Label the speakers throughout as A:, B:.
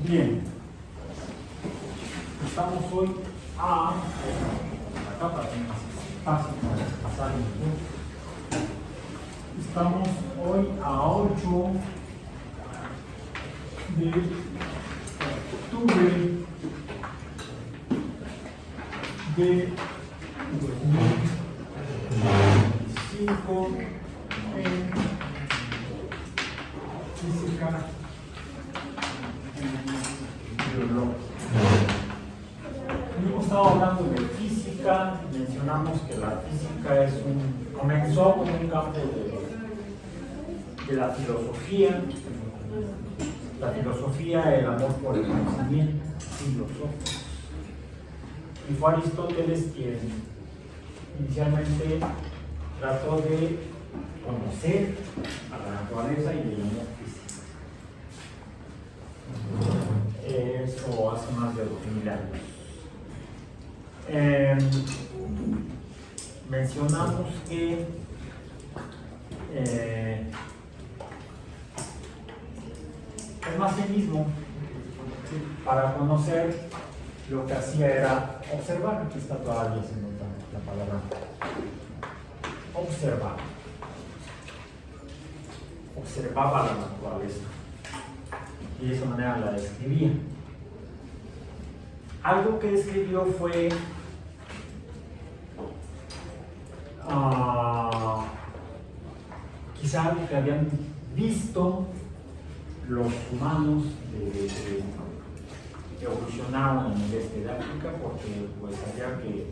A: Bien, estamos hoy a acá para tener más espacio para pasar el tiempo. Estamos hoy a 8 de octubre de 2005 en física. Hemos estado hablando de física, mencionamos que la física comenzó como un campo de la filosofía. La filosofía, el amor por el conocimiento filosófico. Y fue Aristóteles quien inicialmente trató de conocer a la naturaleza y el amor físico. Eso hace más de 2000 años. Mencionamos que el macenismo, para conocer, lo que hacía era observar. Aquí está todavía se nota la palabra observar. Observaba la naturaleza y de esa manera la describía. Algo que describió fue quizá algo que habían visto los humanos que evolucionaron en el este de África, porque pues había que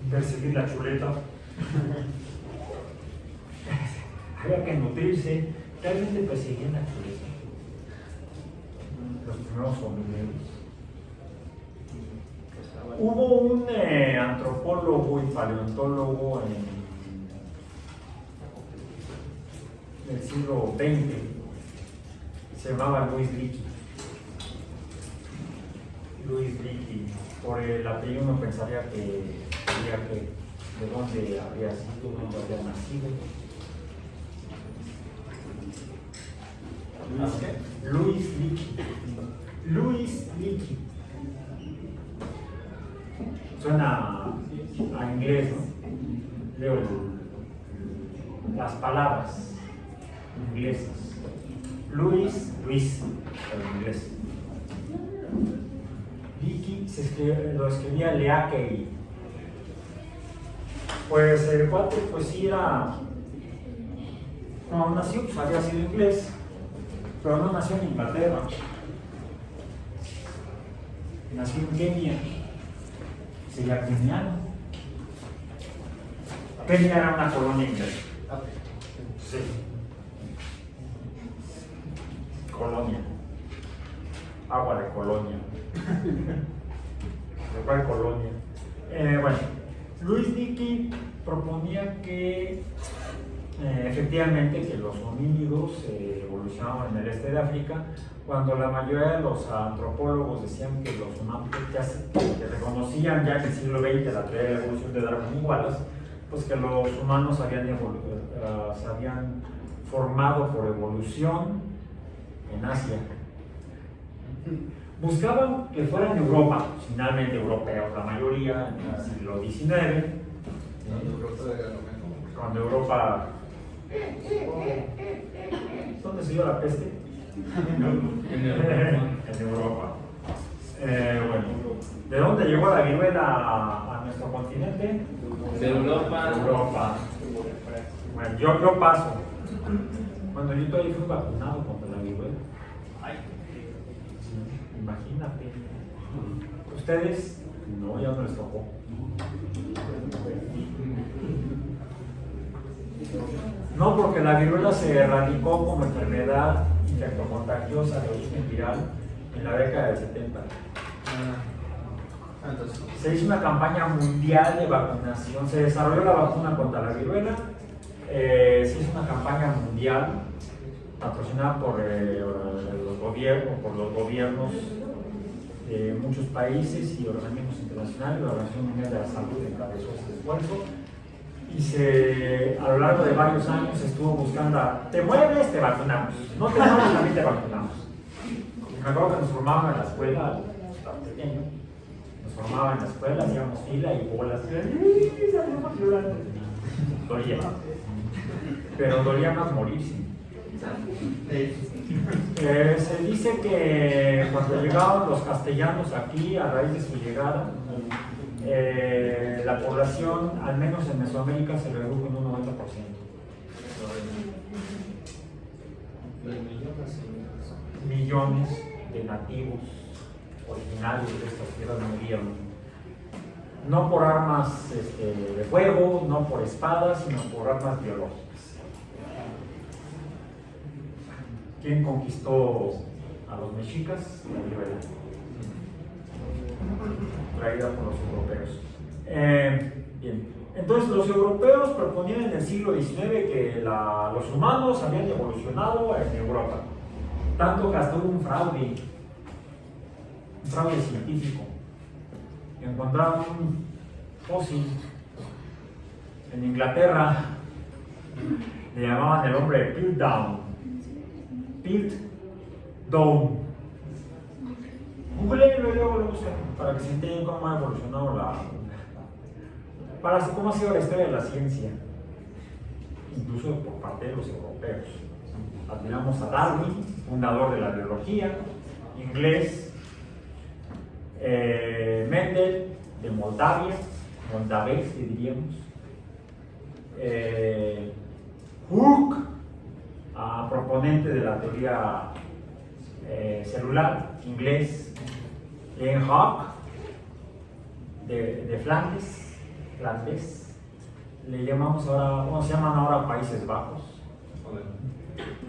A: perseguir la chuleta, había que nutrirse, realmente perseguían la chuleta. Los primeros homínidos. Hubo un antropólogo y paleontólogo en el siglo XX, se llamaba Louis Leakey. Louis Leakey, por el apellido uno pensaría que de dónde habría sido, dónde habría nacido. Louis Leakey. Louis Leakey. Suena a inglés, ¿no? Leo las palabras inglesas. Luis, en inglés. Leakey lo escribía Leakey. Pues el cuate, pues sí era. Cuando nació, pues había sido inglés, pero no nació en Inglaterra. Nació en Kenia. Sería keniano. Kenia era una colonia inglesa. Sí. Colonia. Agua de colonia. ¿De cuál colonia? Bueno, Louis Leakey proponía que efectivamente que los homínidos evolucionaron en el este de África, cuando la mayoría de los antropólogos decían que los humanos que reconocían ya en el siglo XX la teoría de la evolución de Darwin y Wallace, pues que los humanos se habían formado por evolución en Asia. Buscaban que fueran de Europa, finalmente europeos, la mayoría en el siglo XIX. Cuando Europa. ¿Dónde se dio la peste? En Europa. Bueno, ¿de dónde llegó la viruela a nuestro continente?
B: De Europa.
A: Europa. Bueno, yo paso. Cuando yo todavía fui vacunado contra la viruela. Imagínate. Ustedes, no, ya no les tocó. No, porque la viruela se erradicó como enfermedad infectocontagiosa de origen viral en la década del 70. Se hizo una campaña mundial de vacunación, se desarrolló la vacuna contra la viruela, se hizo una campaña mundial patrocinada por los gobiernos de muchos países y organismos internacionales. La Organización Mundial de la Salud encabezó este esfuerzo y a lo largo de varios años estuvo buscando te mueves, te vacunamos, no te mueves, también te vacunamos. me acuerdo que nos formaban en la escuela, estaba pequeño, nos formaban en la escuela, hacíamos fila y bolas, y salíamos llorando. Dolía, pero dolía más morirse. Se dice que cuando llegaban los castellanos aquí, a raíz de su llegada, la población, al menos en Mesoamérica, se redujo en un 90%. Millones de nativos originarios de estas tierras murieron. No por armas de fuego, no por espadas, sino por armas biológicas. ¿Quién conquistó a los mexicas? La libertad, traída por los europeos. Bien. Entonces los europeos proponían en el siglo XIX que los humanos habían evolucionado en Europa, tanto que hasta hubo un fraude científico. Encontraron un fósil en Inglaterra, le llamaban el hombre Piltdown. Google y luego lo buscan para que se entiendan cómo ha evolucionado cómo ha sido la historia de la ciencia, incluso por parte de los europeos. Admiramos a Darwin, fundador de la biología, inglés, Mendel, de Moldavia, Moldavés, que diríamos, Hooke, proponente de la teoría celular, inglés, Hooke, de Flandes, le llamamos ahora, ¿cómo se llaman ahora? Países Bajos.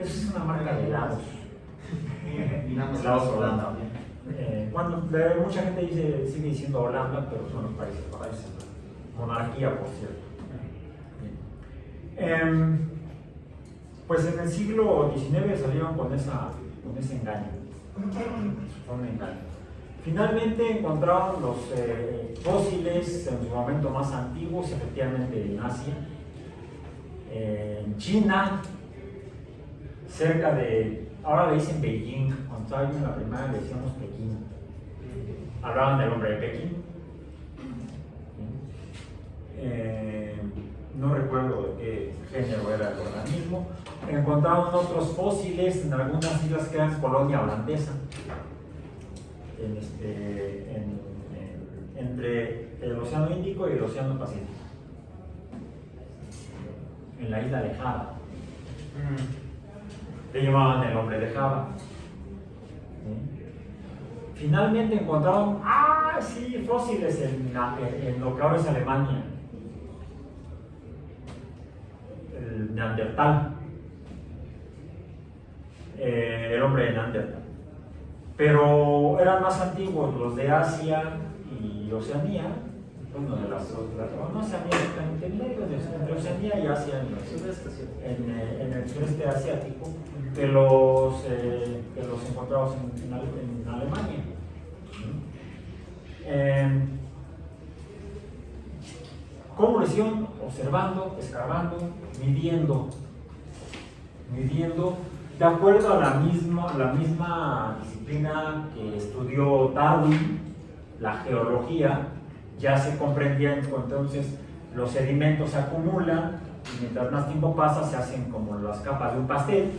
A: Eso es una marca de helados. Helados Holanda. Bueno, mucha gente sigue diciendo Holanda, pero son los Países Bajos. Monarquía, por cierto. Pues en el siglo XIX salieron con ese engaño. Fue un engaño. Finalmente encontraron los fósiles en su momento más antiguos, efectivamente en Asia, en China, cerca de, ahora le dicen Beijing, cuando estaba yo en la primaria le decíamos Pekín, hablaban del hombre de Pekín. No recuerdo de qué género era el organismo. Encontraron otros fósiles en algunas islas que eran colonia holandesa, entre el Océano Índico y el Océano Pacífico, en la isla de Java. Le llamaban el hombre de Java. Finalmente encontraron, fósiles en lo que ahora es Alemania, el Neandertal, el hombre de Neandertal. Pero eran más antiguos los de Asia y Oceanía, bueno, no Oceanía, entre Oceanía y Asia, en el sureste asiático, que los encontramos en Alemania. ¿Cómo lo hicieron? Observando, escarbando, midiendo, de acuerdo a la misma disciplina que estudió Darwin, la geología. Ya se comprendía entonces los sedimentos se acumulan y mientras más tiempo pasa se hacen como las capas de un pastel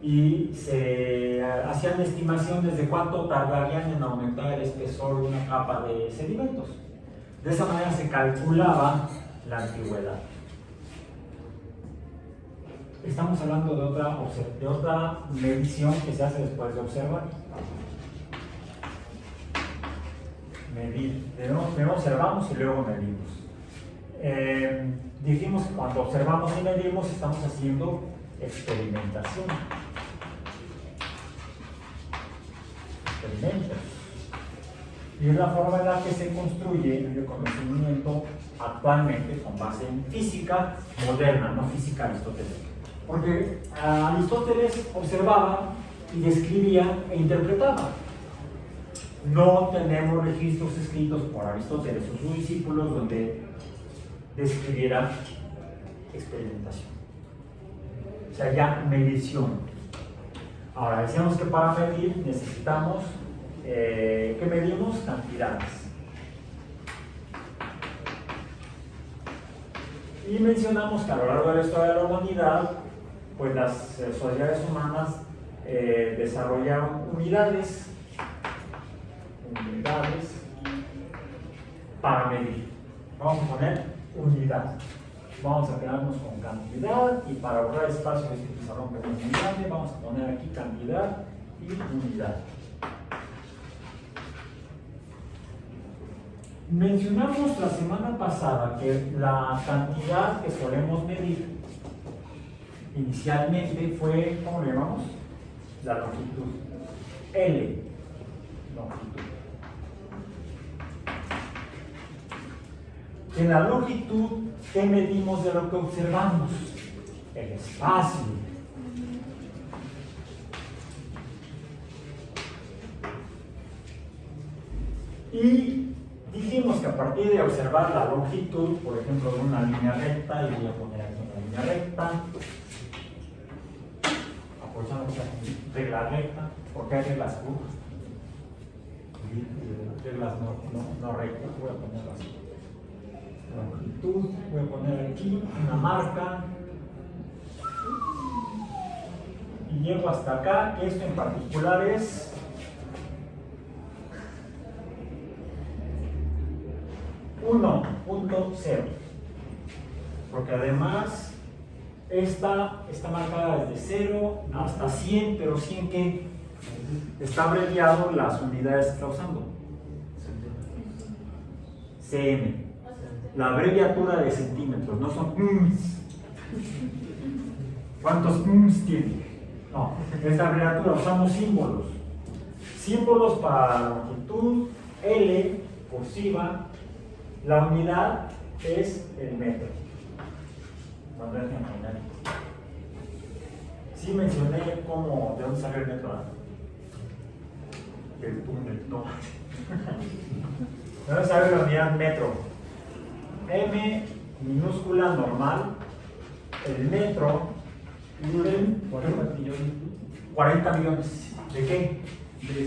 A: y se hacían estimaciones de cuánto tardarían en aumentar el espesor de una capa de sedimentos. De esa manera se calculaba la antigüedad. Estamos hablando de otra medición que se hace después de observar. Medir. Primero observamos y luego medimos. Dijimos que cuando observamos y medimos estamos haciendo experimentación. Experimentos. Y es la forma en la que se construye el conocimiento actualmente con base en física moderna, no física aristotélica. Porque Aristóteles observaba y describía e interpretaba. No tenemos registros escritos por Aristóteles o sus discípulos donde describiera experimentación. O sea, ya medición. Ahora, decíamos que para medir necesitamos, ¿qué medimos? Cantidades. Y mencionamos que a lo largo de la historia de la humanidad, pues las sociedades humanas desarrollaron unidades para medir. Vamos a poner unidad. Vamos a quedarnos con cantidad y para ahorrar espacio de este pizarrón que es muy grande, vamos a poner aquí cantidad y unidad. Mencionamos la semana pasada que la cantidad que solemos medir inicialmente fue, ¿cómo le llamamos? La longitud. L, longitud. En la longitud, ¿qué medimos de lo que observamos? El espacio. Y dijimos que a partir de observar la longitud, por ejemplo, de una línea recta, y voy a poner aquí una línea recta, aprovechando que hay regla recta, porque hay reglas curvas, reglas no rectas, voy a ponerlas así. Longitud, voy a poner aquí una marca y llego hasta acá. Esto en particular es .0, porque además esta está marcada desde 0 hasta 100, pero 100 que está abreviado las unidades que está usando. cm. La abreviatura de centímetros, no son ¿Cuántos tiene? No, esta abreviatura usamos símbolos. Símbolos para longitud, L, cursiva. La unidad es el metro. Cuando es en general. Sí mencioné cómo, de dónde sale el metro. El túnel, no. ¿De dónde sale la unidad metro? M minúscula normal, el metro, 40 millones. ¿De qué?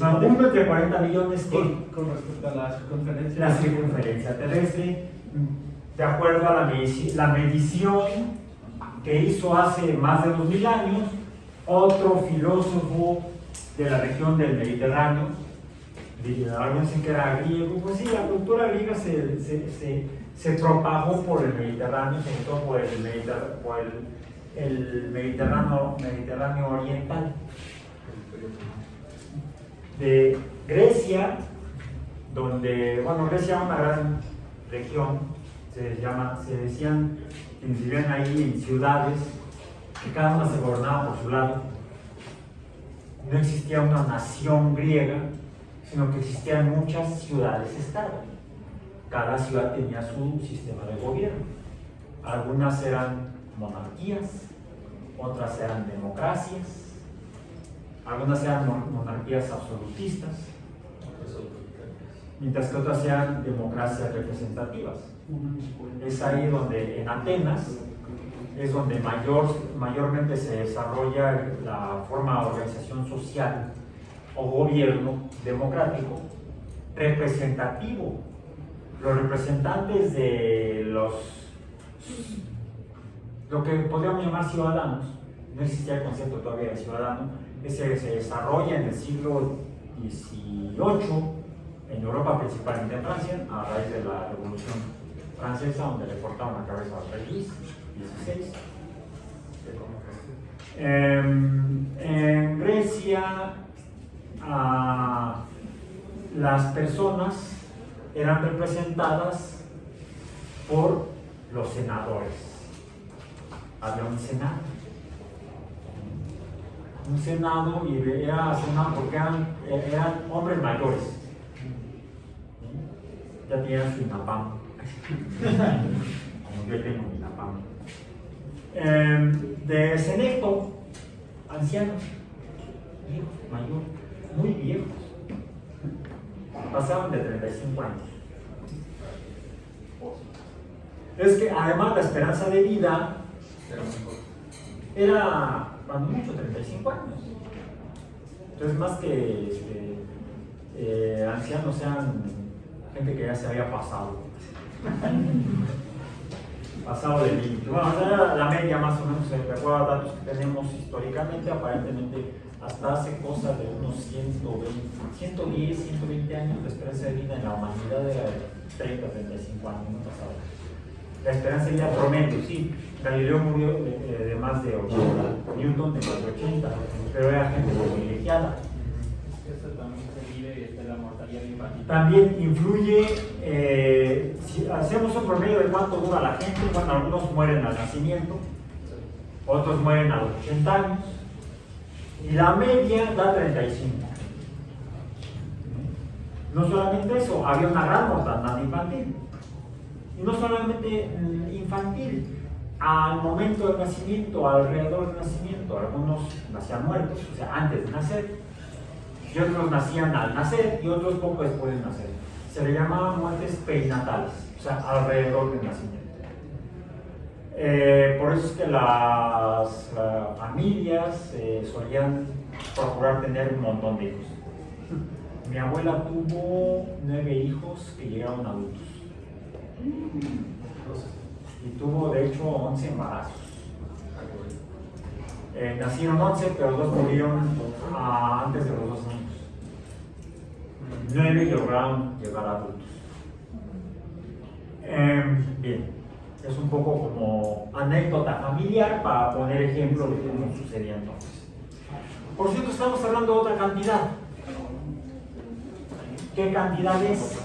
A: Un metro de 40 millones
B: con respecto a la circunferencia.
A: La circunferencia terrestre, de acuerdo a la medición que hizo hace más de 2000 años otro filósofo de la región del Mediterráneo. Algunos dicen que era griego. Pues sí, la cultura griega se propagó por el Mediterráneo, sobre todo por el Mediterráneo oriental. De Grecia, donde, bueno, Grecia es una gran región, se decían que vivían ahí en ciudades, que cada una se gobernaba por su lado. No existía una nación griega, sino que existían muchas ciudades-estado. Cada ciudad tenía su sistema de gobierno. Algunas eran monarquías, otras eran democracias, algunas eran monarquías absolutistas, mientras que otras eran democracias representativas. Es ahí donde, en Atenas, es donde mayormente se desarrolla la forma de organización social o gobierno democrático representativo. Los representantes de lo que podríamos llamar ciudadanos, no existía el concepto todavía de ciudadano, ese se desarrolla en el siglo XVIII en Europa, principalmente en Francia, a raíz de la Revolución Francesa, donde le cortaron la cabeza al rey Luis XVI. En Grecia, las personas eran representadas por los senadores. Había un senado y era senado porque eran hombres mayores. Ya tenían su INAPAM. Como yo tengo mi INAPAM. De seneto, ancianos, viejos, mayores, muy viejos. Pasaban de 35 años. Es que además la esperanza de vida era cuando mucho 35 años. Entonces, más que ancianos, sean gente que ya se había pasado. Pasado de límite. Bueno, la media más o menos, de acuerdo a datos que tenemos históricamente, aparentemente hasta hace cosas de unos 110, 120 años, la esperanza de vida en la humanidad era de 30, 35 años, no pasaba. La esperanza de vida promedio, sí. Galileo murió de más de 80, Newton de más de 80, pero era gente privilegiada.
C: Eso también se mide la mortalidad infantil.
A: También influye, si hacemos un promedio de cuánto dura la gente, bueno, algunos mueren al nacimiento, otros mueren a los 80 años, y la media da 35. No solamente eso, había una gran mortandad infantil. Y no solamente infantil, al momento del nacimiento, alrededor del nacimiento, algunos nacían muertos, o sea, antes de nacer, y otros nacían al nacer y otros poco después de nacer. Se le llamaban muertes perinatales, o sea, alrededor del nacimiento. Por eso es que las familias solían procurar tener un montón de hijos. Mi abuela tuvo 9 hijos que llegaron adultos. Y tuvo de hecho 11 embarazos. Nacieron 11, pero 2 murieron antes de los 2 años. 9 lograron llegar adultos. Bien, es un poco como anécdota familiar para poner ejemplo de cómo sucedía entonces. Por cierto, estamos hablando de otra cantidad. ¿Qué cantidad es?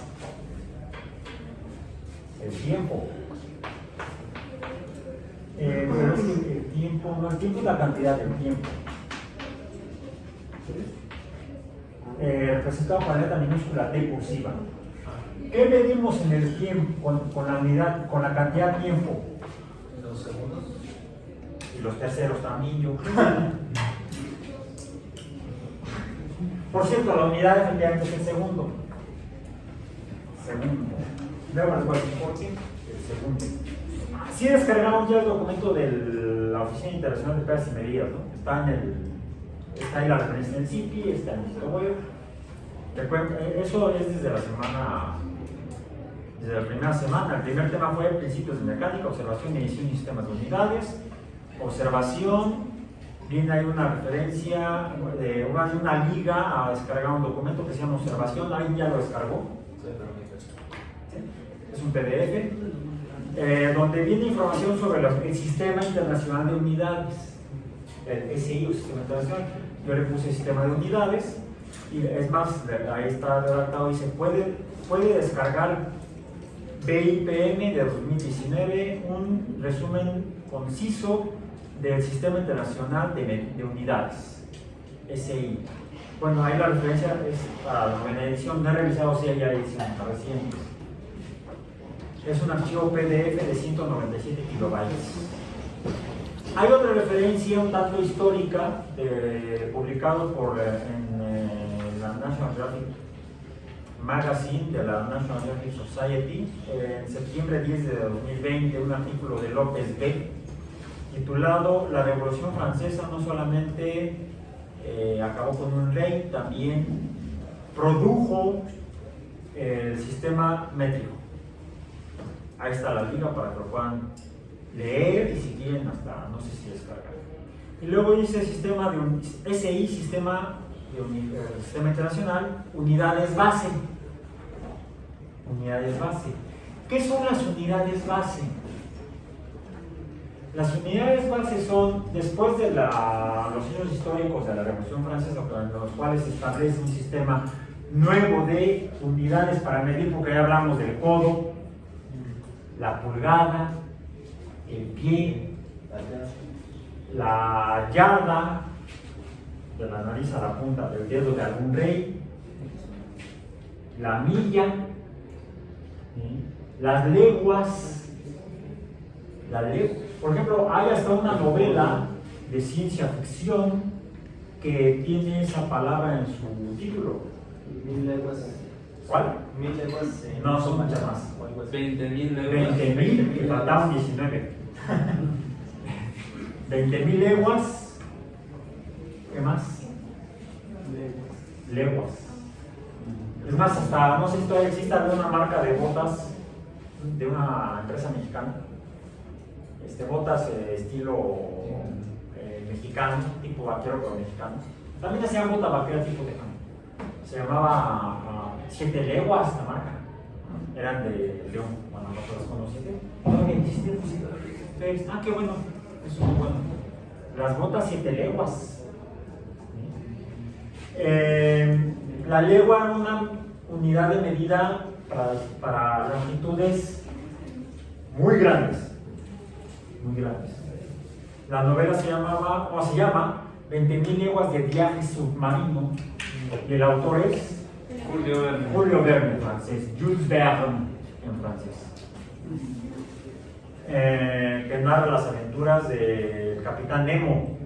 A: El tiempo. Pero es que el tiempo, no, el tiempo es la cantidad del tiempo. Representado por la letra minúscula T cursiva. ¿Qué medimos en el tiempo, con la unidad, con la cantidad de tiempo?
B: Los segundos.
A: Y los terceros también, yo creo. Por cierto, la unidad efectivamente es el segundo. Segundo. Luego les voy a decir por qué. El segundo. Sí descargamos ya el documento de la Oficina Internacional de Pesas y Medidas, ¿no? Está ahí la referencia en el CIPI, está en el sitio web. Eso es desde la primera semana. El primer tema fue principios de mecánica, observación, medición y sistemas de unidades. Observación, viene ahí una referencia, una liga a descargar un documento que se llama observación. ¿Alguien ya lo descargó? Es un PDF, donde viene información sobre el Sistema Internacional de Unidades, el SI o Sistema Internacional. Yo le puse Sistema de Unidades, y es más, ahí está redactado, dice, puede descargar BIPM de 2019, un resumen conciso del Sistema Internacional de Unidades, SI. Bueno, ahí la referencia es para la novena edición, no he revisado si hay ediciones recientes. Es un archivo PDF de 197 kilobytes. Hay otra referencia un tanto histórica publicado en la National Geographic Magazine de la National Geographic Society en septiembre 10 de 2020, un artículo de López B titulado La Revolución Francesa no solamente acabó con un rey, también produjo el sistema métrico. Ahí está la liga para que lo puedan leer y si quieren hasta, no sé si descargar. Y luego dice sistema de SI, sistema internacional, unidades base. Unidades base. ¿Qué son las unidades base? Las unidades base son, después de los años históricos de la Revolución Francesa, en los cuales se establece un sistema nuevo de unidades para medir, porque ya hablamos del codo, la pulgada, el pie, la yarda, de la nariz a la punta del dedo de algún rey, la milla, las leguas, por ejemplo, hay hasta una novela de ciencia ficción que tiene esa palabra en su título.
B: 1000 leguas.
A: ¿Cuál?
B: 1000 leguas.
A: No, son muchas más.
C: 20.000 leguas.
A: 20.000, que faltaban 19. 20.000 leguas. ¿Qué más? leguas. Es más, hasta no sé si todavía existe alguna marca de botas de una empresa mexicana. Botas estilo mexicano, tipo vaquero pero mexicano. También hacían bota vaquera tipo tejano. Se llamaba 7 leguas la marca. Eran de León, Guanajuato, ¿las conociste? Todavía existen. Ah, qué bueno, eso es muy bueno. Las botas 7 leguas. La legua era una unidad de medida para longitudes muy grandes. Muy grandes. La novela se llama 20.000 leguas de viaje submarino y el autor es Julio Verne, francés, Jules Verne en francés, que narra las aventuras del capitán Nemo.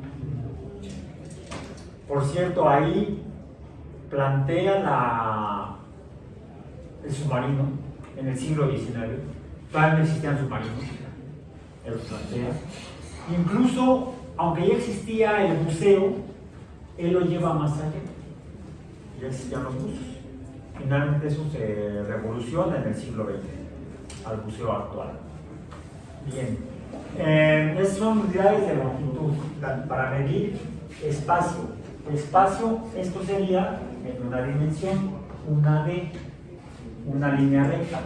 A: Por cierto, ahí plantea el submarino en el siglo XIX. Todavía no existían submarinos. Él los plantea. Incluso, aunque ya existía el buceo, él lo lleva más allá. Ya existían los buzos. Finalmente eso se revoluciona en el siglo XX al buceo actual. Bien. Esas son unidades de longitud para medir espacio. Espacio, esto sería en una dimensión, una D, una línea recta.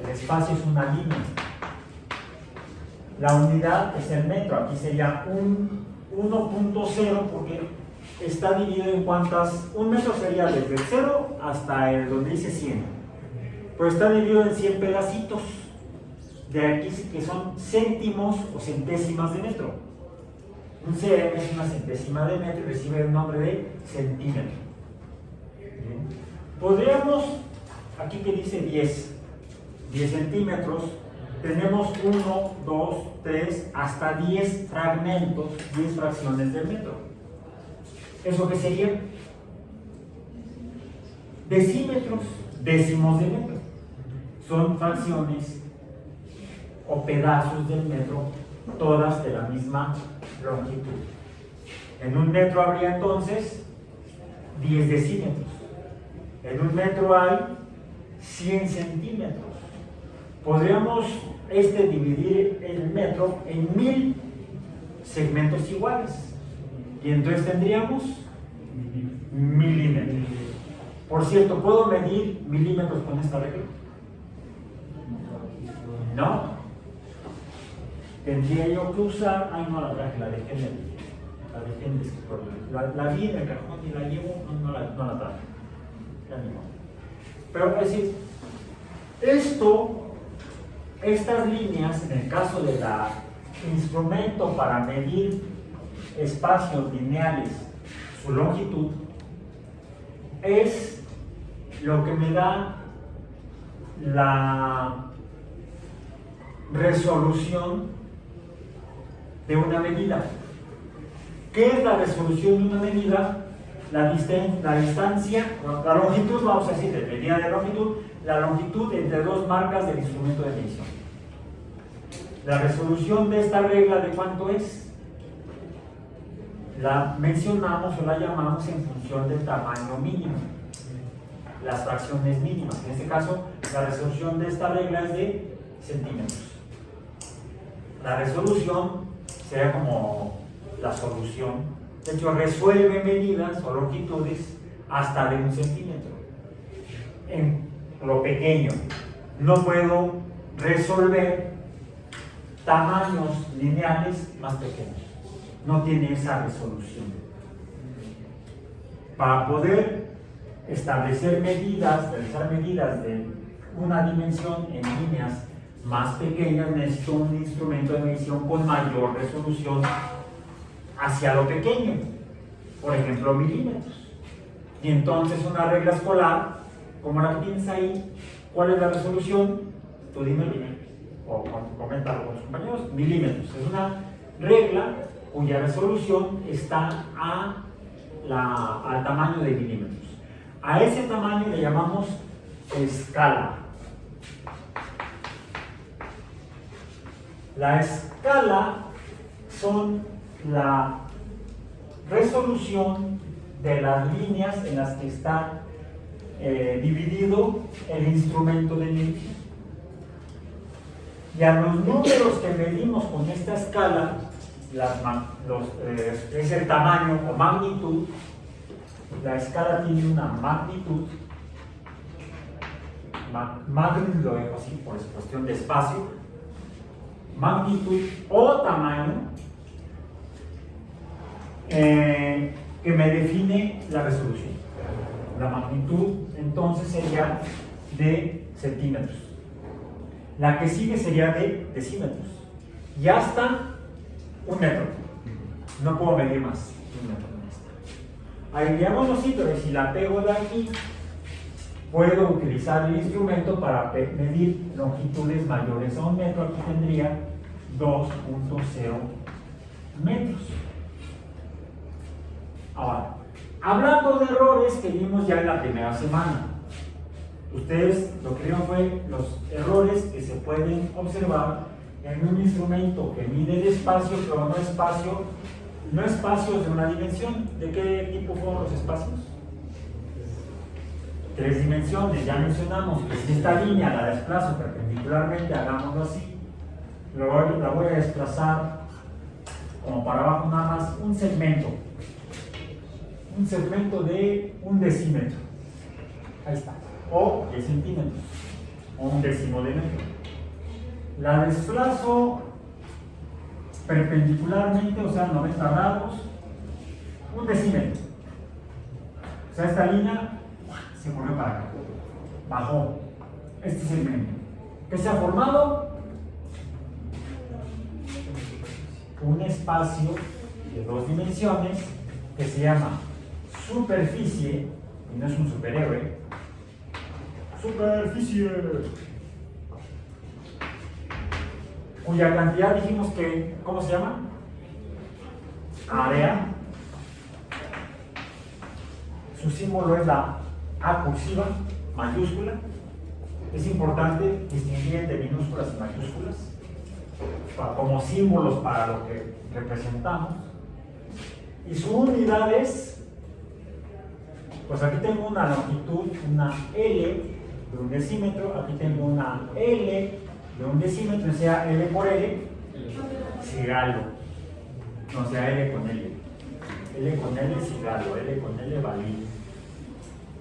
A: El espacio es una línea. La unidad es el metro, aquí sería un 1.0 porque está dividido en cuántas. Un metro sería desde el 0 hasta el donde dice 100, pero está dividido en 100 pedacitos. De aquí que son céntimos o centésimas de metro. Un cm es una centésima de metro y recibe el nombre de centímetro. Bien. Podríamos, aquí que dice 10 centímetros, tenemos 1, 2, 3, hasta 10 fragmentos, 10 fracciones del metro. ¿Eso qué sería? Decímetros, décimos de metro. Son fracciones o pedazos del metro, todas de la misma longitud. En un metro habría entonces 10 decímetros. En un metro hay 100 centímetros. Podríamos dividir el metro en 1000 segmentos iguales. Y entonces tendríamos milímetros. Por cierto, ¿puedo medir milímetros con esta regla? No. Tendría yo que usar, no la traje, la dejé en el escritorio. La vi en el cajón y la llevo, no la traje. Ya ni modo. Pero es decir, estas líneas, en el caso del instrumento para medir espacios lineales, su longitud, es lo que me da la resolución de una medida. ¿Qué es la resolución de una medida? La distancia, la longitud, vamos a decir, de medida de longitud, la longitud entre dos marcas del instrumento de medición. La resolución de esta regla, ¿de cuánto es? La mencionamos o la llamamos en función del tamaño mínimo, las fracciones mínimas. En este caso, la resolución de esta regla es de centímetros. La resolución sería como la solución. De hecho, resuelve medidas o longitudes hasta de 1 centímetro. En lo pequeño. No puedo resolver tamaños lineales más pequeños. No tiene esa resolución. Para poder establecer medidas, realizar medidas de una dimensión en líneas más pequeñas, necesito un instrumento de medición con mayor resolución hacia lo pequeño, por ejemplo milímetros. Y entonces una regla escolar, como la que tienes ahí, ¿cuál es la resolución? Tú dime, o coméntalo con tus compañeros. Milímetros. Es una regla cuya resolución está al tamaño de milímetros. A ese tamaño le llamamos escala. La escala son la resolución de las líneas en las que está dividido el instrumento de medición. Y a los números que medimos con esta escala, es el tamaño o magnitud. La escala tiene una magnitud, magnitud lo dejo así por cuestión de espacio, magnitud o tamaño que me define la resolución. La magnitud entonces sería de centímetros. La que sigue sería de decímetros. Y hasta 1 metro. No puedo medir más. 1 metro. Ahí digámoslo así, pero si la pego de aquí, puedo utilizar el instrumento para medir longitudes mayores a 1 metro. Aquí tendría 2.0 metros. Ahora, hablando de errores que vimos ya en la primera semana, ustedes lo que vieron fue los errores que se pueden observar en un instrumento que mide el espacio, pero no espacios de una dimensión. ¿De qué tipo fueron los espacios? 3 dimensiones. Ya mencionamos que si esta línea la desplazo perpendicularmente, hagámoslo así, la voy a desplazar como para abajo nada más un segmento de 1 decímetro. Ahí está. O 10 centímetros, o 1 décimo de metro. La desplazo perpendicularmente, o sea, 90 grados, 1 decímetro. O sea, esta línea se movió para acá, bajó este segmento. ¿Qué se ha formado? Un espacio de 2 dimensiones que se llama superficie, y no es un superhéroe. Superficie, cuya cantidad dijimos que, ¿cómo se llama? Área. Su símbolo es la A cursiva, mayúscula. Es importante distinguir entre minúsculas y mayúsculas como símbolos para lo que representamos. Y su unidad es, pues aquí tengo una longitud, una L de 1 decímetro, aquí tengo una L de 1 decímetro, o sea, L por L, cigalo. No, sea L con L. L con L, cigalo. L con L, balín.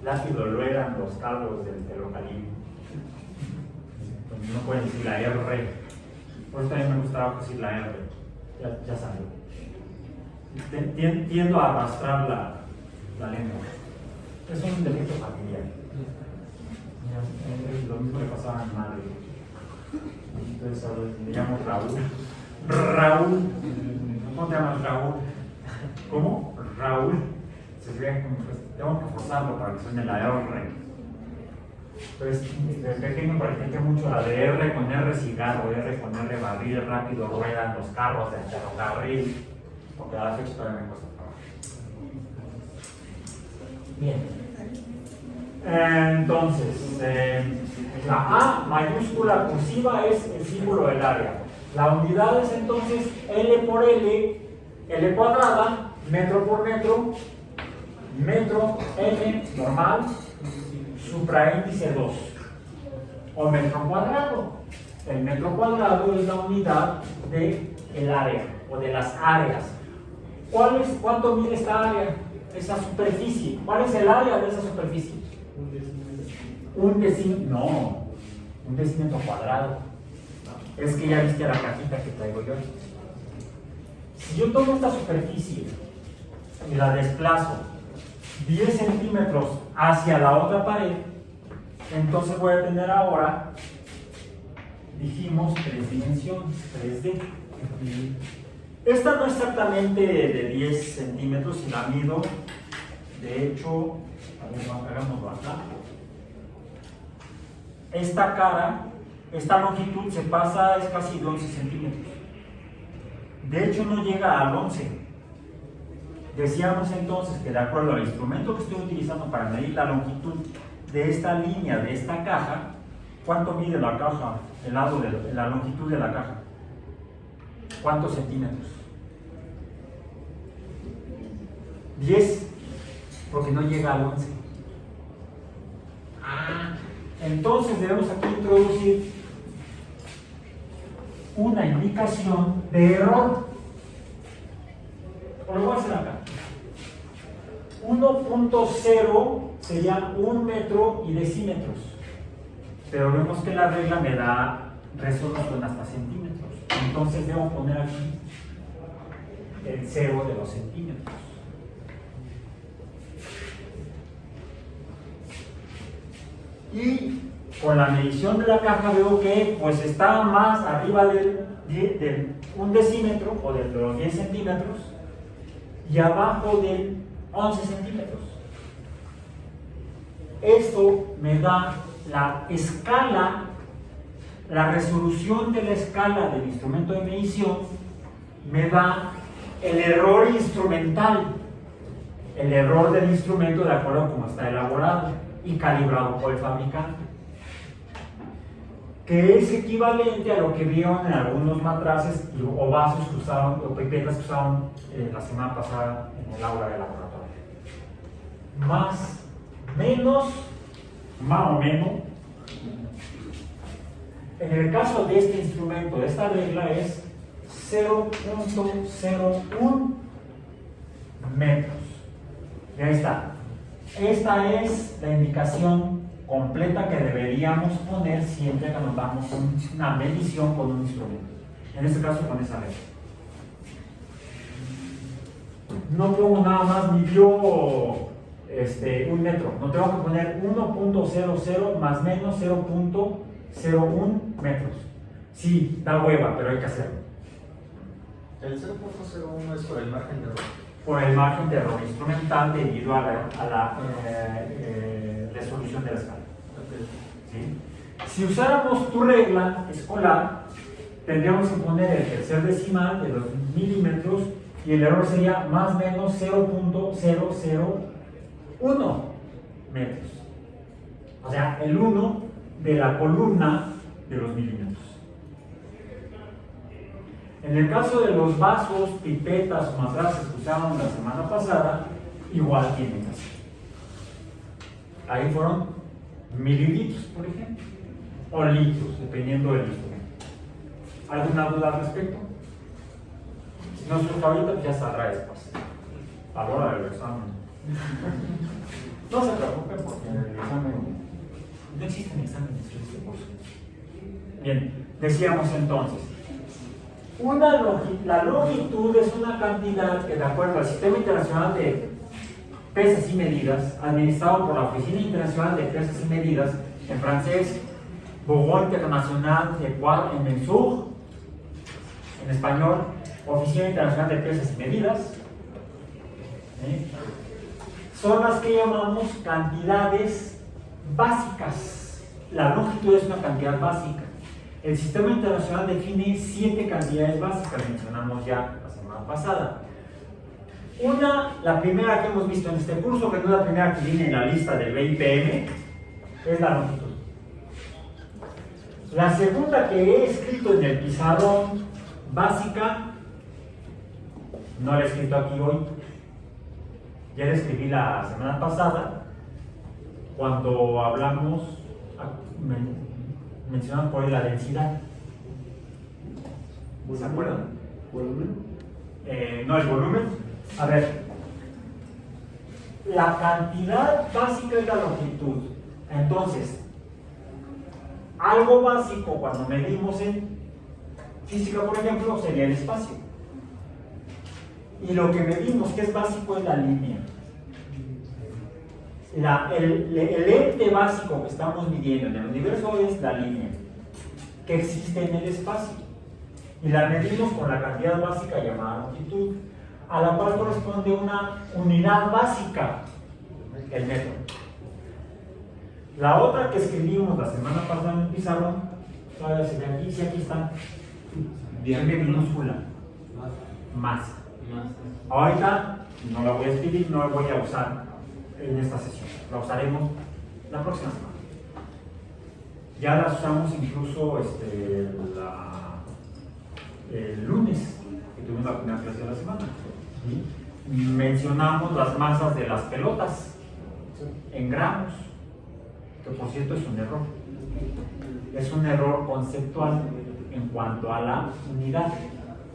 A: Lápido lo eran los cabos del ferrocarril. No pueden decir la R. Por eso también me gustaba decir la R. Ya salió. Tiendo a arrastrar la lengua. Es un defecto familiar. Lo mismo le pasaba a mi madre. Entonces ahora me llamo Raúl. Raúl. ¿Cómo te llamas, Raúl? ¿Cómo? Raúl. Tengo que forzarlo para que suene la R. Entonces, desde pequeño practiqué mucho la de R con R cigarro, R con R barril, rápido ruedan los carros del ferrocarril, porque a la fecha todavía me cuesta trabajo. Bien. Entonces, la A mayúscula cursiva es el símbolo del área. La unidad es entonces L por L, L cuadrada, metro por metro, metro M normal, supraíndice 2, o metro cuadrado. El metro cuadrado es la unidad del área, o de las áreas. ¿Cuánto mide esta área? Esa superficie. ¿Cuál es el área de esa superficie? 1 decímetro. No, 1 decímetro cuadrado. Es que ya viste la cajita que traigo yo. Si yo tomo esta superficie y la desplazo 10 centímetros hacia la otra pared, entonces voy a tener ahora, dijimos, 3 dimensiones, 3D. Esta no es exactamente de 10 centímetros si la mido. De hecho, hagámoslo acá. Esta cara, esta longitud se pasa, es casi de 11 centímetros. De hecho, no llega al 11. Decíamos entonces que de acuerdo al instrumento que estoy utilizando para medir la longitud de esta línea, de esta caja, ¿cuánto mide la caja, el lado de la longitud de la caja? ¿Cuántos centímetros? 10. porque no llega al 11. Entonces debemos aquí introducir una indicación de error. Lo voy a hacer acá. 1.0 sería 1 metro y decímetros, pero vemos que la regla me da resolución hasta centímetros, entonces debo poner aquí el 0 de los centímetros. Y con la medición de la caja veo que pues está más arriba del 1 decímetro o de los 10 centímetros y abajo del 11 centímetros. Esto me da la escala, la resolución de la escala del instrumento de medición, me da el error instrumental, el error del instrumento de acuerdo a cómo está elaborado y calibrado por el fabricante, que es equivalente a lo que vieron en algunos matraces o vasos que usaban, o pipetas que usaban la semana pasada en el aula de laboratorio. Más o menos, en el caso de este instrumento, de esta regla es 0.01 metros. Y ahí está. Esta es la indicación completa que deberíamos poner siempre que nos damos una medición con un instrumento. En este caso con esa regla. No pongo nada más midió 1 metro. No tengo que poner 1.00 más menos 0.01 metros. Sí, da hueva, pero hay que hacerlo.
B: El 0.01 es por el margen de error.
A: Por el margen de error instrumental debido a la resolución de la escala. ¿Sí? Si usáramos tu regla escolar, tendríamos que poner el tercer decimal de los milímetros y el error sería más o menos 0.001 metros. O sea, el 1 de la columna de los milímetros. En el caso de los vasos, pipetas o matraces que usábamos la semana pasada, igual tienen que hacer. Ahí fueron mililitros, por ejemplo, o litros, dependiendo del instrumento. ¿Alguna duda al respecto? Si no surge ahorita, pues ya saldrá después, a la hora del examen. No se preocupen porque en el examen no existen exámenes en este curso. Bien, decíamos entonces, la longitud es una cantidad que, de acuerdo al Sistema Internacional de Pesas y Medidas, administrado por la Oficina Internacional de Pesas y Medidas, en francés, Bureau International de Poids et Mesures, en español, Oficina Internacional de Pesas y Medidas, son las que llamamos cantidades básicas. La longitud es una cantidad básica. El Sistema Internacional define 7 cantidades básicas, mencionamos ya la semana pasada. La primera que hemos visto en este curso, que no es la primera que viene en la lista del BIPM, es la longitud. La segunda que he escrito en el pizarrón, básica, no la he escrito aquí hoy, ya la escribí la semana pasada, cuando hablamos, mencionamos por ahí la densidad. ¿Se acuerdan?
B: ¿Volumen?
A: No, el volumen. A ver, la cantidad básica es la longitud. Entonces, algo básico cuando medimos en física, por ejemplo, sería el espacio. Y lo que medimos que es básico es la línea. El ente básico que estamos midiendo en el universo es la línea que existe en el espacio. Y la medimos con la cantidad básica llamada longitud, a la cual corresponde una unidad básica, el metro. La otra que escribimos la semana pasada en el pizarrón, todavía se ve aquí, sí, aquí está, bien minúscula, masa. Ahorita no la voy a escribir, no la voy a usar en esta sesión, la usaremos la próxima semana. Ya las usamos incluso el lunes, que tuvimos la primera clase de la semana. ¿Sí? mencionamos las masas de las pelotas en gramos, que por cierto es un error. Es un error conceptual en cuanto a la unidad,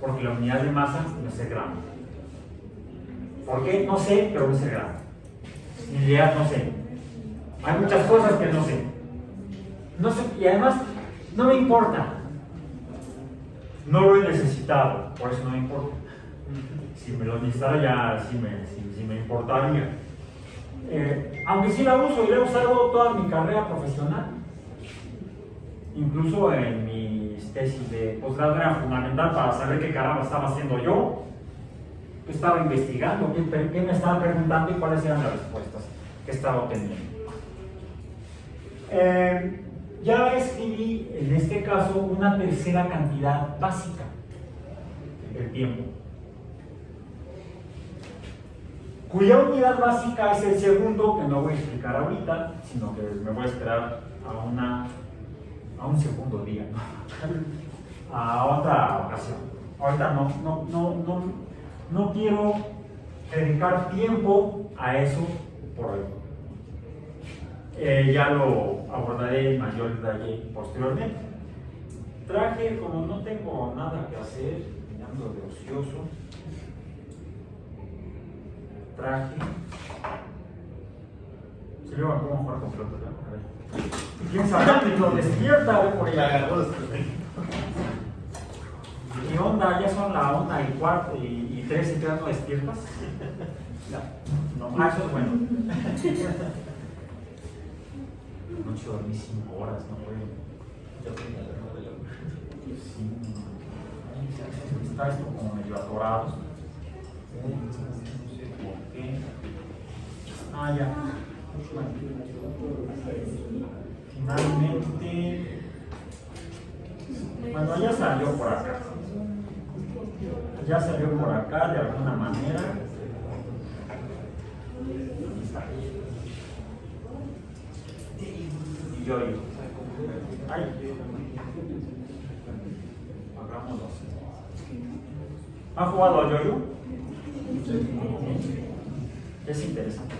A: porque la unidad de masa no es el gramo. ¿Por qué? No sé, pero no es el gramo. En realidad no sé. Hay muchas cosas que no sé. No sé, y además no me importa. No lo he necesitado, por eso no me importa. Si me lo necesitara ya sí me importaría. Aunque sí la uso y la he usado toda mi carrera profesional. Incluso en mis tesis de posgrado era fundamental para saber qué caramba estaba haciendo yo. Estaba investigando, qué me estaban preguntando y cuáles eran las respuestas que estaba obteniendo. Ya escribí, en este caso, una tercera cantidad básica del tiempo, cuya unidad básica es el segundo, que no voy a explicar ahorita, sino que me voy a esperar a un segundo día, ¿no? A otra ocasión. Ahorita no quiero dedicar tiempo a eso por hoy. Ya lo abordaré en mayor detalle posteriormente. Traje, como no tengo nada que hacer, ando de ocioso, traje. Si luego me pongo a jugar con pelotas, ¿no? A ver. ¿Quién sabe? Lo despierta hoy por allá. ¿Qué onda? Ya son la 1:15 y todavía no despiertas. No, eso es bueno. Anoche dormí 5 horas, no puedo. Sí. Está esto como medio atorado. ¿Por qué? Ah, ya. Bueno. Finalmente. Bueno, ya salió por acá. Ya salió por acá de alguna manera. Aquí está. Y yo digo, ay, hagámoslo así. ¿Han jugado al yo-yo? Es interesante.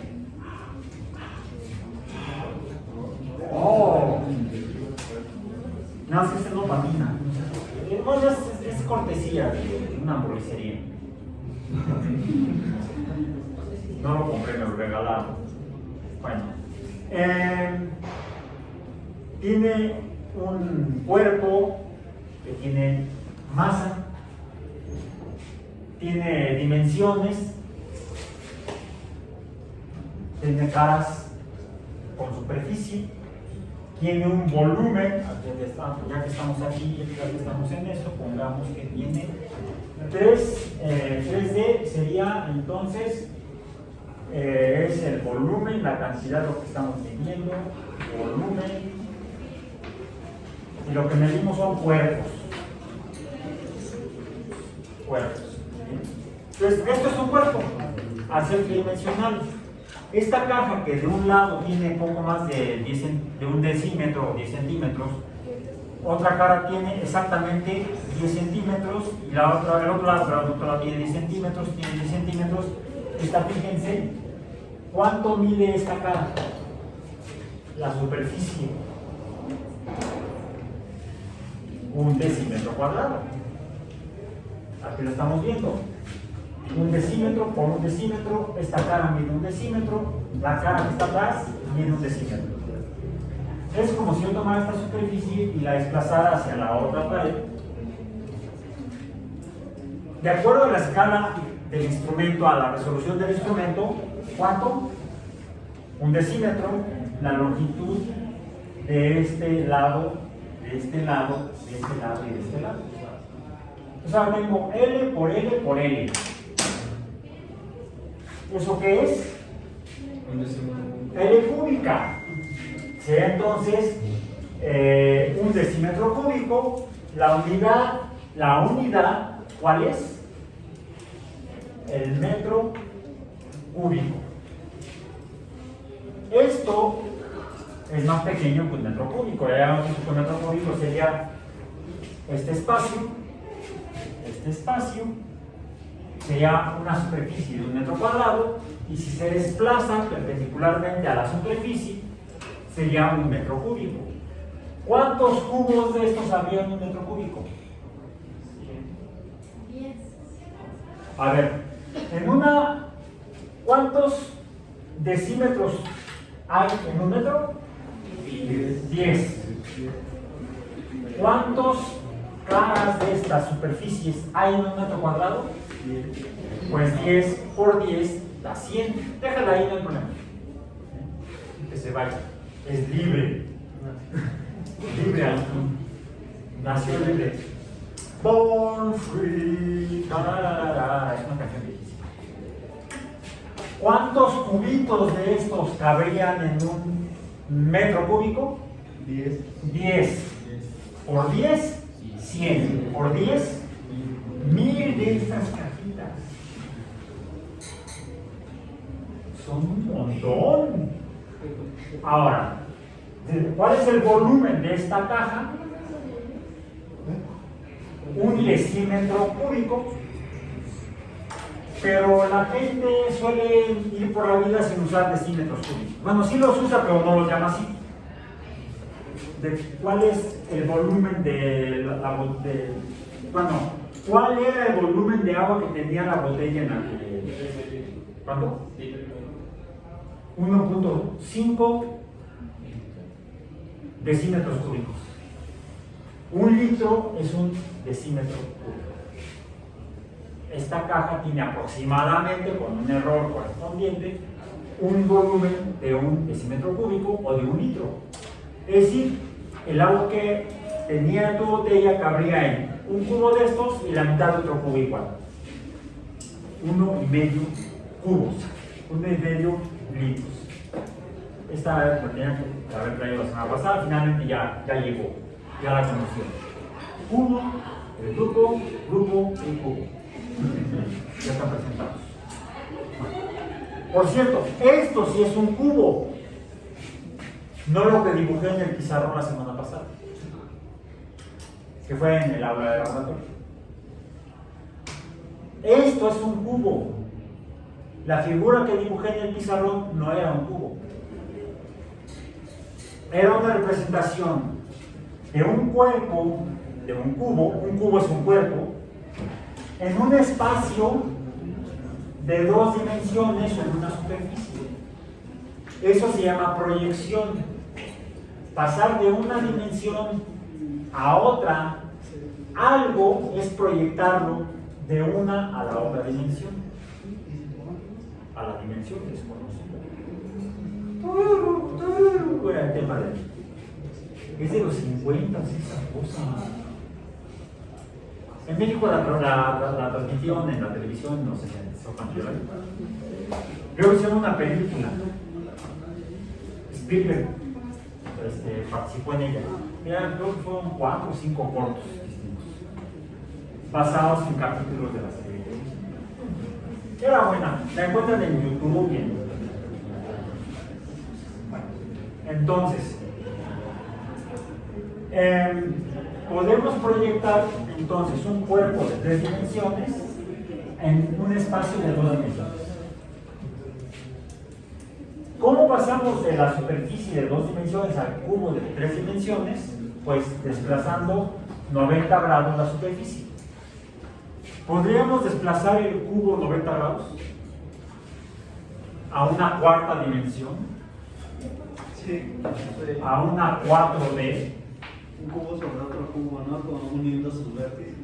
A: Oh, no, es que este no patina. Bueno, es cortesía de una hamburguesería. No lo compré, me lo regalaron. Bueno, tiene un cuerpo que tiene masa, tiene dimensiones, tiene caras con superficie, tiene un volumen, ya que estamos aquí, ya que estamos en esto, pongamos que tiene 3D, sería entonces, es el volumen, la cantidad de lo que estamos midiendo, volumen, y lo que medimos son cuerpos. Entonces, esto es un cuerpo, al ser tridimensional. Esta caja que de un lado tiene poco más de 1 decímetro o 10 centímetros, otra cara tiene exactamente 10 centímetros y el otro lado tiene 10 centímetros, Esta, fíjense, ¿cuánto mide esta cara? La superficie. 1 decímetro cuadrado. Aquí lo estamos viendo. 1 decímetro por 1 decímetro, esta cara mide 1 decímetro, la cara que está atrás mide 1 decímetro. Es como si yo tomara esta superficie y la desplazara hacia la otra pared. De acuerdo a la escala del instrumento, a la resolución del instrumento, ¿cuánto? 1 decímetro, la longitud de este lado, de este lado, de este lado y de este lado. Entonces ahora tengo L por L por L. ¿Eso qué es? L cúbica. Será entonces 1 decímetro cúbico. La unidad, ¿cuál es? El metro cúbico. Esto es más pequeño que un metro cúbico. Ya vemos que un metro cúbico sería este espacio, sería una superficie de 1 metro cuadrado, y si se desplaza perpendicularmente a la superficie, sería 1 metro cúbico. ¿Cuántos cubos de estos había en 1 metro cúbico?
D: 10.
A: A ver, ¿cuántos decímetros hay en 1 metro? 10. ¿Cuántos caras de estas superficies hay en 1 metro cuadrado? Pues 10 por 10 da 100. Déjala ahí, no hay problema. Que se vaya. Es libre. Libre al fin. Nació libre. Born free. Tararara. Es una canción difícil. ¿Cuántos cubitos de estos cabrían en 1 metro cúbico?
B: 10.
A: 10. Por 10, 100. Por 10, 1000 de estas cajitas. Son un montón. Ahora, ¿cuál es el volumen de esta caja? 1 decímetro cúbico. Pero la gente suele ir por la vida sin usar decímetros cúbicos. Bueno, sí los usa, pero no los llama así. ¿Cuál es el volumen ¿cuál era el volumen de agua que tenía la botella en la que... ¿Cuánto? 1.5 decímetros cúbicos. 1 litro es 1 decímetro cúbico. Esta caja tiene aproximadamente, con un error correspondiente, un volumen de 1 decímetro cúbico o de 1 litro. Es decir, el agua que tenía en tu botella cabría en 1 cubo de estos y la mitad de otro cubo igual. 1,5 cubos, 1,5 litros. Esta la tenía que haber traído la semana pasada, finalmente ya llegó, ya la conoció. Cubo, el grupo y cubo. Ya están presentados. Por cierto, esto sí es un cubo. No lo que dibujé en el pizarrón la semana pasada, que fue en el aula de laboratorio. Esto es un cubo. La figura que dibujé en el pizarrón no era un cubo. Era una representación de un cuerpo, de un cubo. Un cubo es un cuerpo, en un espacio de 2 dimensiones sobre una superficie. Eso se llama proyección. Pasar de una dimensión a otra, algo es proyectarlo de una a la otra dimensión, a la dimensión desconocida. Bueno, el tema es de los 50, esa cosa. En México la transmitieron en la televisión, no sé si luego hicieron una película. Spielberg participó en ella. Mira, creo que fueron 4 o 5 cortos distintos, basados en capítulos de la serie. Era buena, la encuentran en YouTube. Bueno, entonces, podemos proyectar entonces un cuerpo de 3 dimensiones en un espacio de 2 dimensiones. ¿Cómo pasamos de la superficie de 2 dimensiones al cubo de 3 dimensiones? Pues desplazando 90 grados la superficie. ¿Podríamos desplazar el cubo 90 grados a una 4ª dimensión?
B: Sí.
A: A una 4D.
B: Un cubo sobre otro cubo, ¿no? Como uniendo sus vértices.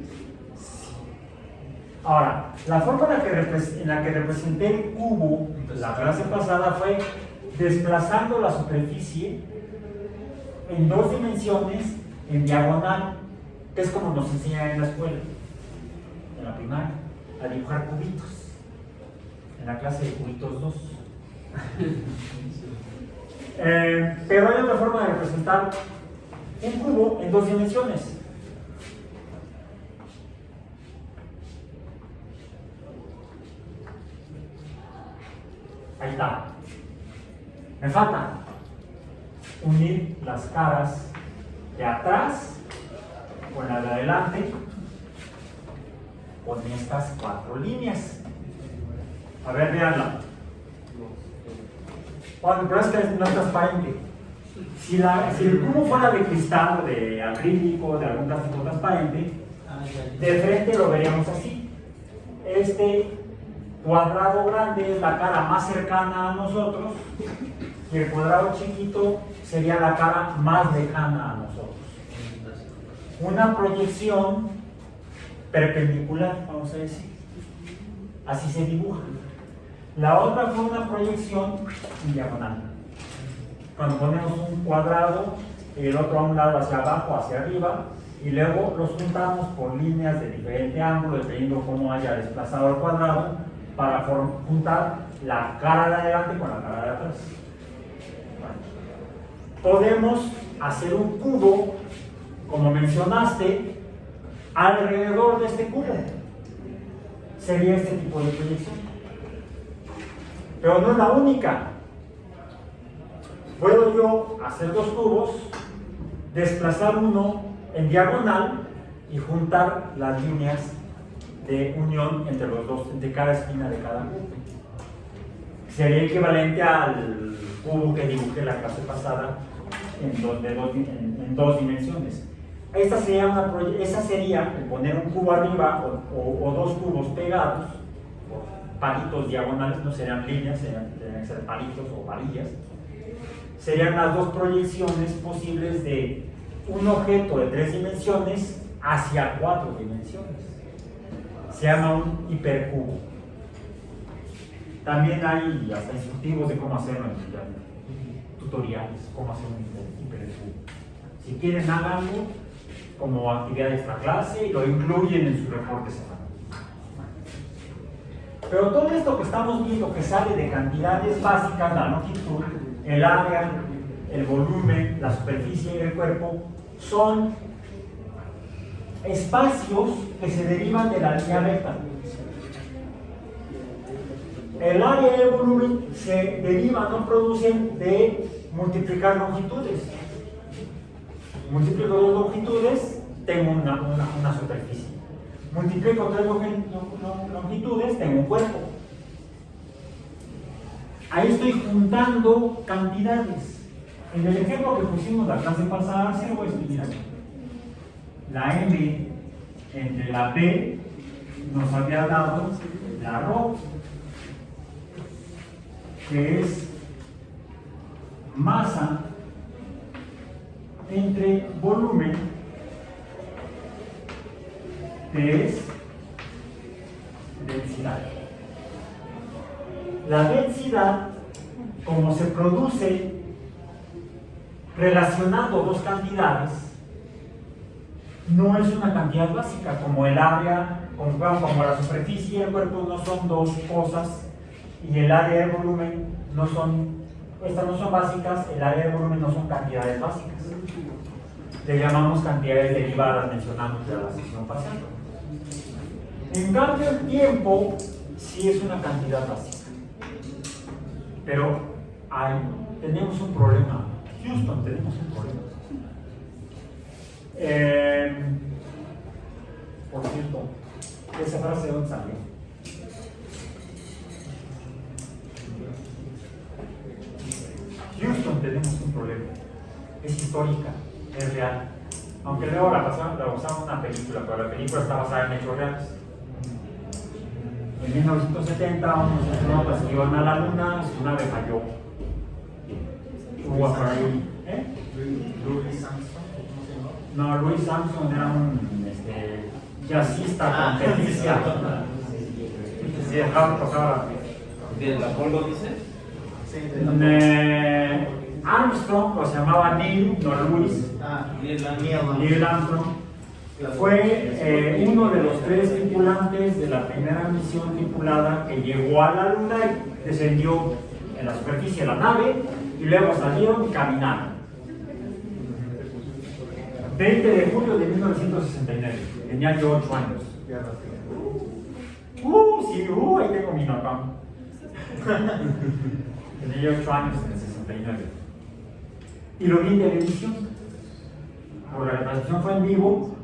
A: Ahora, la forma en la que representé el cubo la clase pasada fue desplazando la superficie en 2 dimensiones en diagonal, que es como nos enseñan en la escuela, en la primaria, a dibujar cubitos, en la clase de cubitos 2. Pero hay otra forma de representar un cubo en 2 dimensiones. Ahí está. Me falta unir las caras de atrás con la de adelante con estas 4 líneas. A ver, veanla. Bueno, pero es que no es transparente. Si el cubo fuera de cristal, o de acrílico, de algún plástico transparente, de frente lo veríamos así. Este cuadrado grande es la cara más cercana a nosotros y el cuadrado chiquito sería la cara más lejana a nosotros. Una proyección perpendicular, vamos a decir. Así se dibuja. La otra fue una proyección diagonal. Cuando ponemos un cuadrado y el otro a un lado hacia abajo, hacia arriba, y luego los juntamos por líneas de diferente ángulo, dependiendo cómo haya desplazado el cuadrado, para juntar la cara de adelante con la cara de atrás. Podemos hacer un cubo, como mencionaste, alrededor de este cubo. Sería este tipo de proyección. Pero no es la única. Puedo yo hacer 2 cubos, desplazar uno en diagonal y juntar las líneas de unión entre los dos, entre cada esquina de cada cubo. Sería equivalente al cubo que dibujé la clase pasada en dos dimensiones. Esa sería el poner un cubo arriba o 2 cubos pegados, palitos diagonales, no serían líneas, tendrían que ser palitos o varillas. Serían las 2 proyecciones posibles de un objeto de 3 dimensiones hacia 4 dimensiones. Se llama un hipercubo. También hay hasta instructivos de cómo hacerlo en internet, tutoriales, cómo hacer un hipercubo. Si quieren, háganlo como actividad de esta clase y lo incluyen en su reporte semanal. Pero todo esto que estamos viendo que sale de cantidades básicas, la longitud, el área, el volumen, la superficie y el cuerpo, son espacios que se derivan de la línea recta. El área y el volumen se derivan o producen de multiplicar longitudes. Multiplico 2 longitudes, tengo una superficie. Multiplico 3 longitudes, tengo un cuerpo. Ahí estoy juntando cantidades. En el ejemplo que pusimos la clase pasada, se lo voy a escribir aquí. La M entre la P nos había dado la ρ, que es masa entre volumen, que es densidad. La densidad, como se produce relacionando 2 cantidades, no es una cantidad básica, como el área, como la superficie y el cuerpo no son 2 cosas, y el área y el volumen no son, estas no son básicas, el área y el volumen no son cantidades básicas. Le llamamos cantidades derivadas, mencionamos ya la sesión pasada. En cambio, el tiempo sí es una cantidad básica. Pero tenemos un problema. Houston, tenemos un problema. Por cierto, esa frase de dónde salió. Houston, tenemos un problema. Es histórica, es real. Aunque luego la usaron en una película, pero la película está basada en hechos reales. En 1970, unos astronautas iban a la Luna, su nave falló. Hubo ahí.
B: Louis Armstrong.
A: No, Louis Armstrong era un jazzista conferencia. Sí, dejaba tocar.
C: ¿Del Apolo dices?
A: Sí, Armstrong, o se llamaba Neil, no Louis. Neil Armstrong. Fue uno de los 3 tripulantes de la primera misión tripulada que llegó a la Luna y descendió en la superficie de la nave y luego salieron y caminaron. 20 de julio de 1969, tenía yo 8 años. Sí, ahí tengo mi nota. Tenía yo 8 años en el 69. Y lo vi en televisión. Porque la transmisión fue en vivo.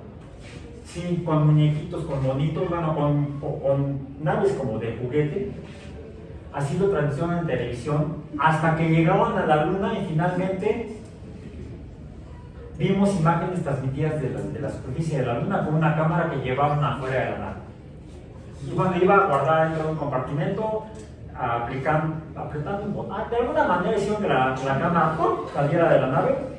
A: Sí, con muñequitos, con bonitos, bueno, con naves como de juguete. Así lo transmitían en televisión, hasta que llegaban a la luna y finalmente vimos imágenes transmitidas de la superficie de la luna con una cámara que llevaban afuera de la nave. Y bueno, iba a guardar dentro de un compartimento, apretando un botón. De alguna manera hicieron que la cámara ¡pum!, saliera de la nave.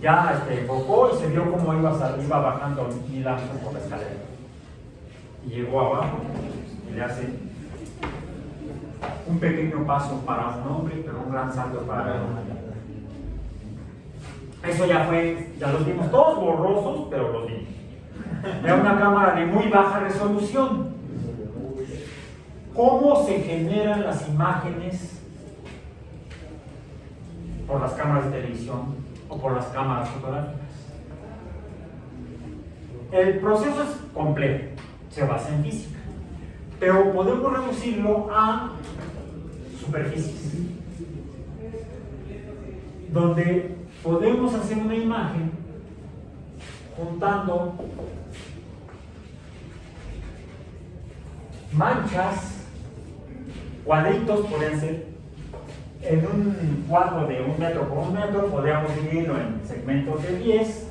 A: Ya enfocó y se vio cómo iba bajando Neil Armstrong por la escalera. Y llegó abajo y le hace un pequeño paso para un hombre, pero un gran salto para la humanidad. Eso ya los vimos todos borrosos, pero los vimos. Era una cámara de muy baja resolución. ¿Cómo se generan las imágenes por las cámaras de televisión o por las cámaras fotográficas? El proceso es complejo, se basa en física, pero podemos reducirlo a superficies, donde podemos hacer una imagen juntando manchas, cuadritos, podrían ser en un cuadro de 1 metro por 1 metro, podríamos dividirlo en segmentos de 10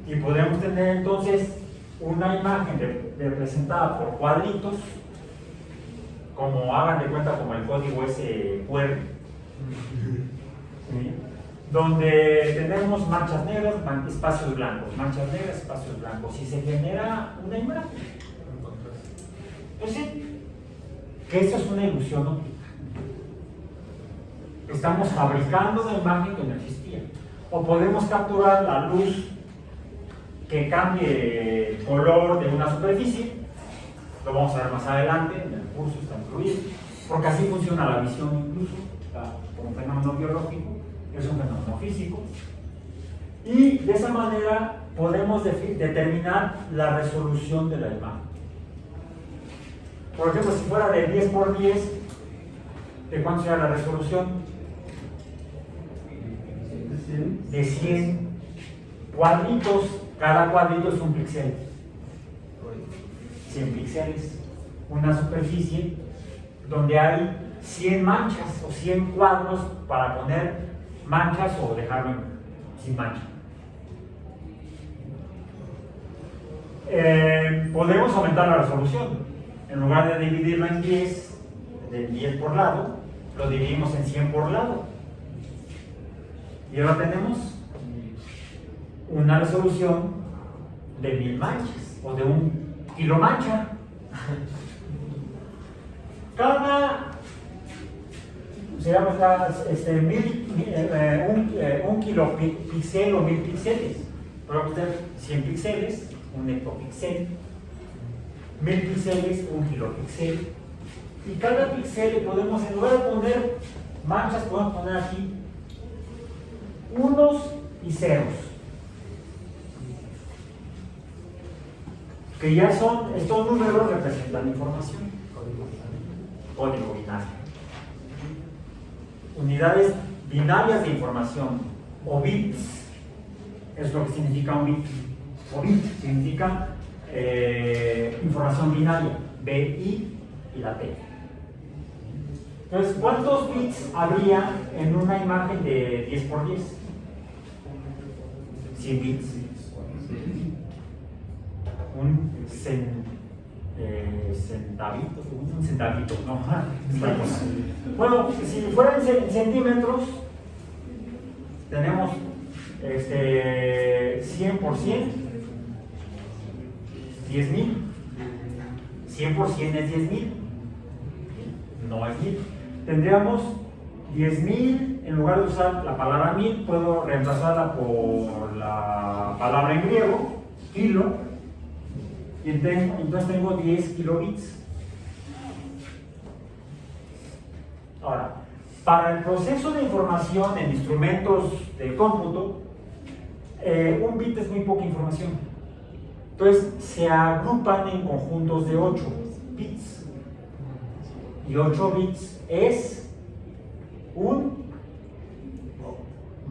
A: y podríamos tener entonces una imagen representada por cuadritos, como hagan de cuenta como el código ese QR, ¿sí?, donde tenemos manchas negras, espacios blancos, manchas negras, espacios blancos, y se genera una imagen. Entonces, que eso es una ilusión óptica. Estamos fabricando una imagen que no existía. O podemos capturar la luz que cambie el color de una superficie. Lo vamos a ver más adelante, en el curso está incluido, porque así funciona la visión incluso, como un fenómeno biológico, es un fenómeno físico. Y de esa manera podemos determinar la resolución de la imagen. Por ejemplo, si fuera de 10 por 10, ¿de cuánto será la resolución? De 100 cuadritos. Cada cuadrito es un píxel. 100 píxeles. Una superficie donde hay 100 manchas o 100 cuadros para poner manchas o dejarlo sin mancha. Podemos aumentar la resolución. En lugar de dividirlo en 10, de 10 por lado, lo dividimos en 100 por lado. Y ahora tenemos una resolución de 1000 manchas, o de 1 kilo mancha. Cada, se llama un kilo píxel o 1000 píxeles. Podemos tener 100 píxeles, un hectopíxel. 1000 píxeles, 1 kilopíxel, y cada píxel le podemos, en lugar de poner manchas, podemos poner aquí unos y ceros, que ya son, estos números representan información, código binario, unidades binarias de información, o bits, es lo que significa un bit, o bit significa información binaria, BI y la T. Entonces, ¿cuántos bits habría en una imagen de 10 por 10? 100 bits. Un centavito, no. Bueno, si fueran centímetros, tenemos 100 por 100. 10.000. 100 por 100 es 10.000. No es 1000. Tendríamos 10.000, en lugar de usar la palabra 1000, puedo reemplazarla por la palabra en griego, kilo, y entonces tengo 10 kilobits. Ahora, para el proceso de información en instrumentos de cómputo, un bit es muy poca información. Entonces se agrupan en conjuntos de 8 bits. Y 8 bits es un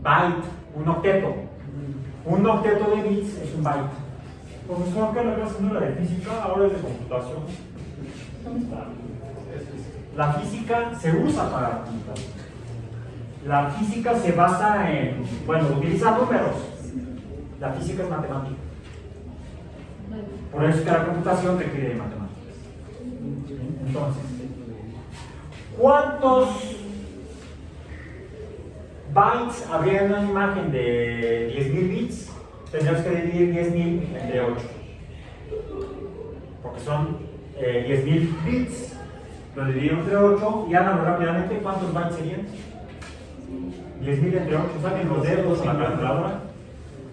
A: byte, un octeto. Un octeto de bits es un byte. Profesor, ¿qué la clase no era de física? Ahora es de computación. La física se usa para la computación. La física se basa en, bueno, utiliza números. La física es matemática. Por eso es que la computación requiere de matemáticas. Entonces, ¿cuántos bytes habría en una imagen de 10.000 bits? Tendríamos que dividir 10.000 entre 8. Porque son 10.000 bits. Lo dividimos entre 8 y háganlo rápidamente. ¿Cuántos bytes serían? 10.000 entre 8. Saquen los dedos a la calculadora.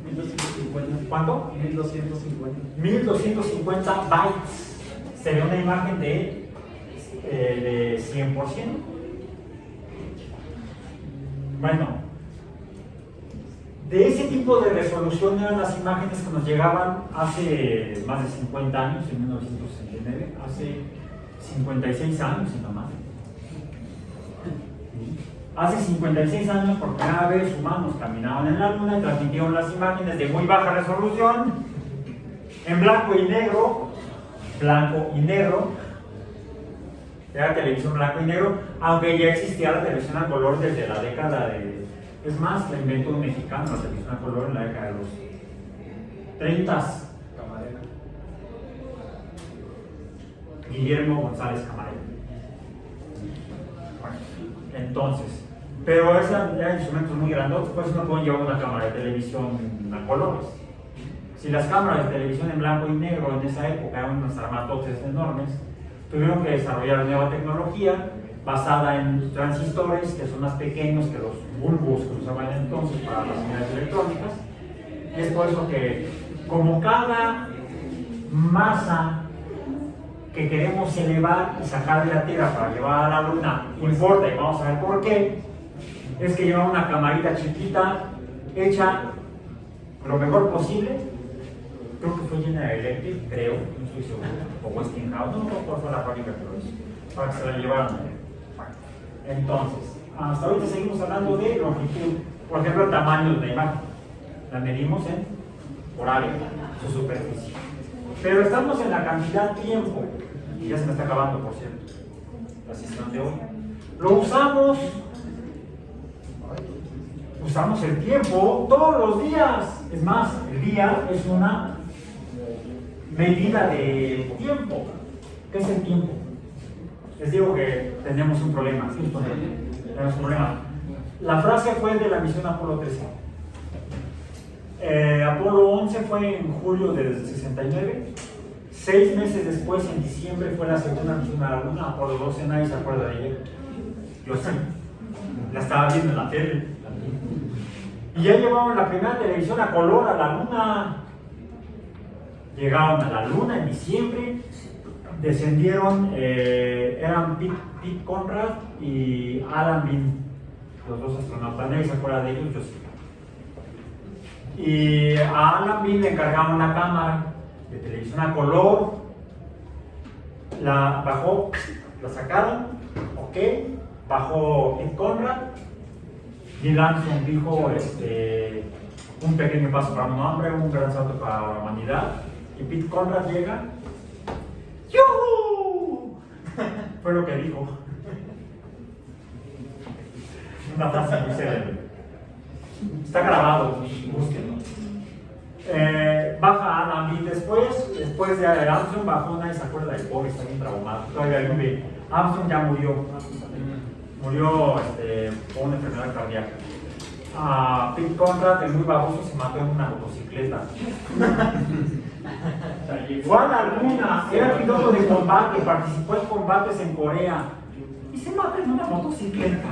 C: 1250.
A: ¿Cuánto?
C: 1250.
A: 1250 bytes. Sería una imagen de 100%. Bueno, de ese tipo de resolución eran las imágenes que nos llegaban hace más de 50 años, en 1969, hace 56 años, si no más. Hace 56 años, por primera vez, humanos caminaban en la luna y transmitieron las imágenes de muy baja resolución, en blanco y negro. Era televisión blanco y negro, aunque ya existía la televisión a color desde la década de... Es más, la inventó un mexicano, la televisión a color, en la década de los 30. Guillermo González Camarena. Bueno, entonces, pero esos ya instrumentos muy grandes, pues no pueden llevar una cámara de televisión a colores. Si las cámaras de televisión en blanco y negro en esa época eran unos armatotes enormes, tuvieron que desarrollar nueva tecnología basada en transistores que son más pequeños que los bulbos que usaban entonces para las señales electrónicas. Y es por eso que, como cada masa que queremos elevar y sacar de la Tierra para llevar a la Luna importa, y vamos a ver por qué, es que lleva una camarita chiquita hecha lo mejor posible. Creo que fue General Electric, creo, no estoy seguro, o Westinghouse, no recuerdo cuál fue la fábrica, pero es para que se la llevaran. Entonces, hasta ahorita seguimos hablando de longitud, por ejemplo, el tamaño de la imagen. La medimos por área, su superficie. Pero estamos en la cantidad tiempo, y ya se me está acabando, por cierto, la sesión de hoy. Lo usamos el tiempo todos los días. Es más, el día es una medida de tiempo. ¿Qué es el tiempo? Les digo que tenemos un problema. Tenemos un problema. La frase fue de la misión Apolo 13. Apolo 11 fue en julio del 69. 6 meses después, en diciembre, fue la segunda misión a la Luna. Apolo 12, nadie se acuerda de ella. Yo sí. La estaba viendo en la tele. Y ya llevaron la primera televisión a color a la Luna. Llegaron a la Luna en diciembre. Descendieron, eran Pete Conrad y Alan Bean, los dos astronautas. Nadie se acuerda de ellos, yo sí. Y a Alan Bean le encargaron una cámara de televisión a color. La bajó, la sacaron, ok. Bajó Pete Conrad. Neil Armstrong dijo, un pequeño paso para un hombre, un gran salto para la humanidad. Y Pete Conrad llega. ¡Yuhu! Fue lo que dijo. Una frase muy célebre. Está grabado, búsquenlo. Baja Alan Bean después de Armstrong bajó, nadie se acuerda del pobre, está bien traumado. Todavía vive. Armstrong ya murió. Murió por una enfermedad cardíaca. Pete Conrad, el muy baboso, se mató en una motocicleta. Fue a la Luna, era piloto de combate, participó en combates en Corea y se mata en una motocicleta.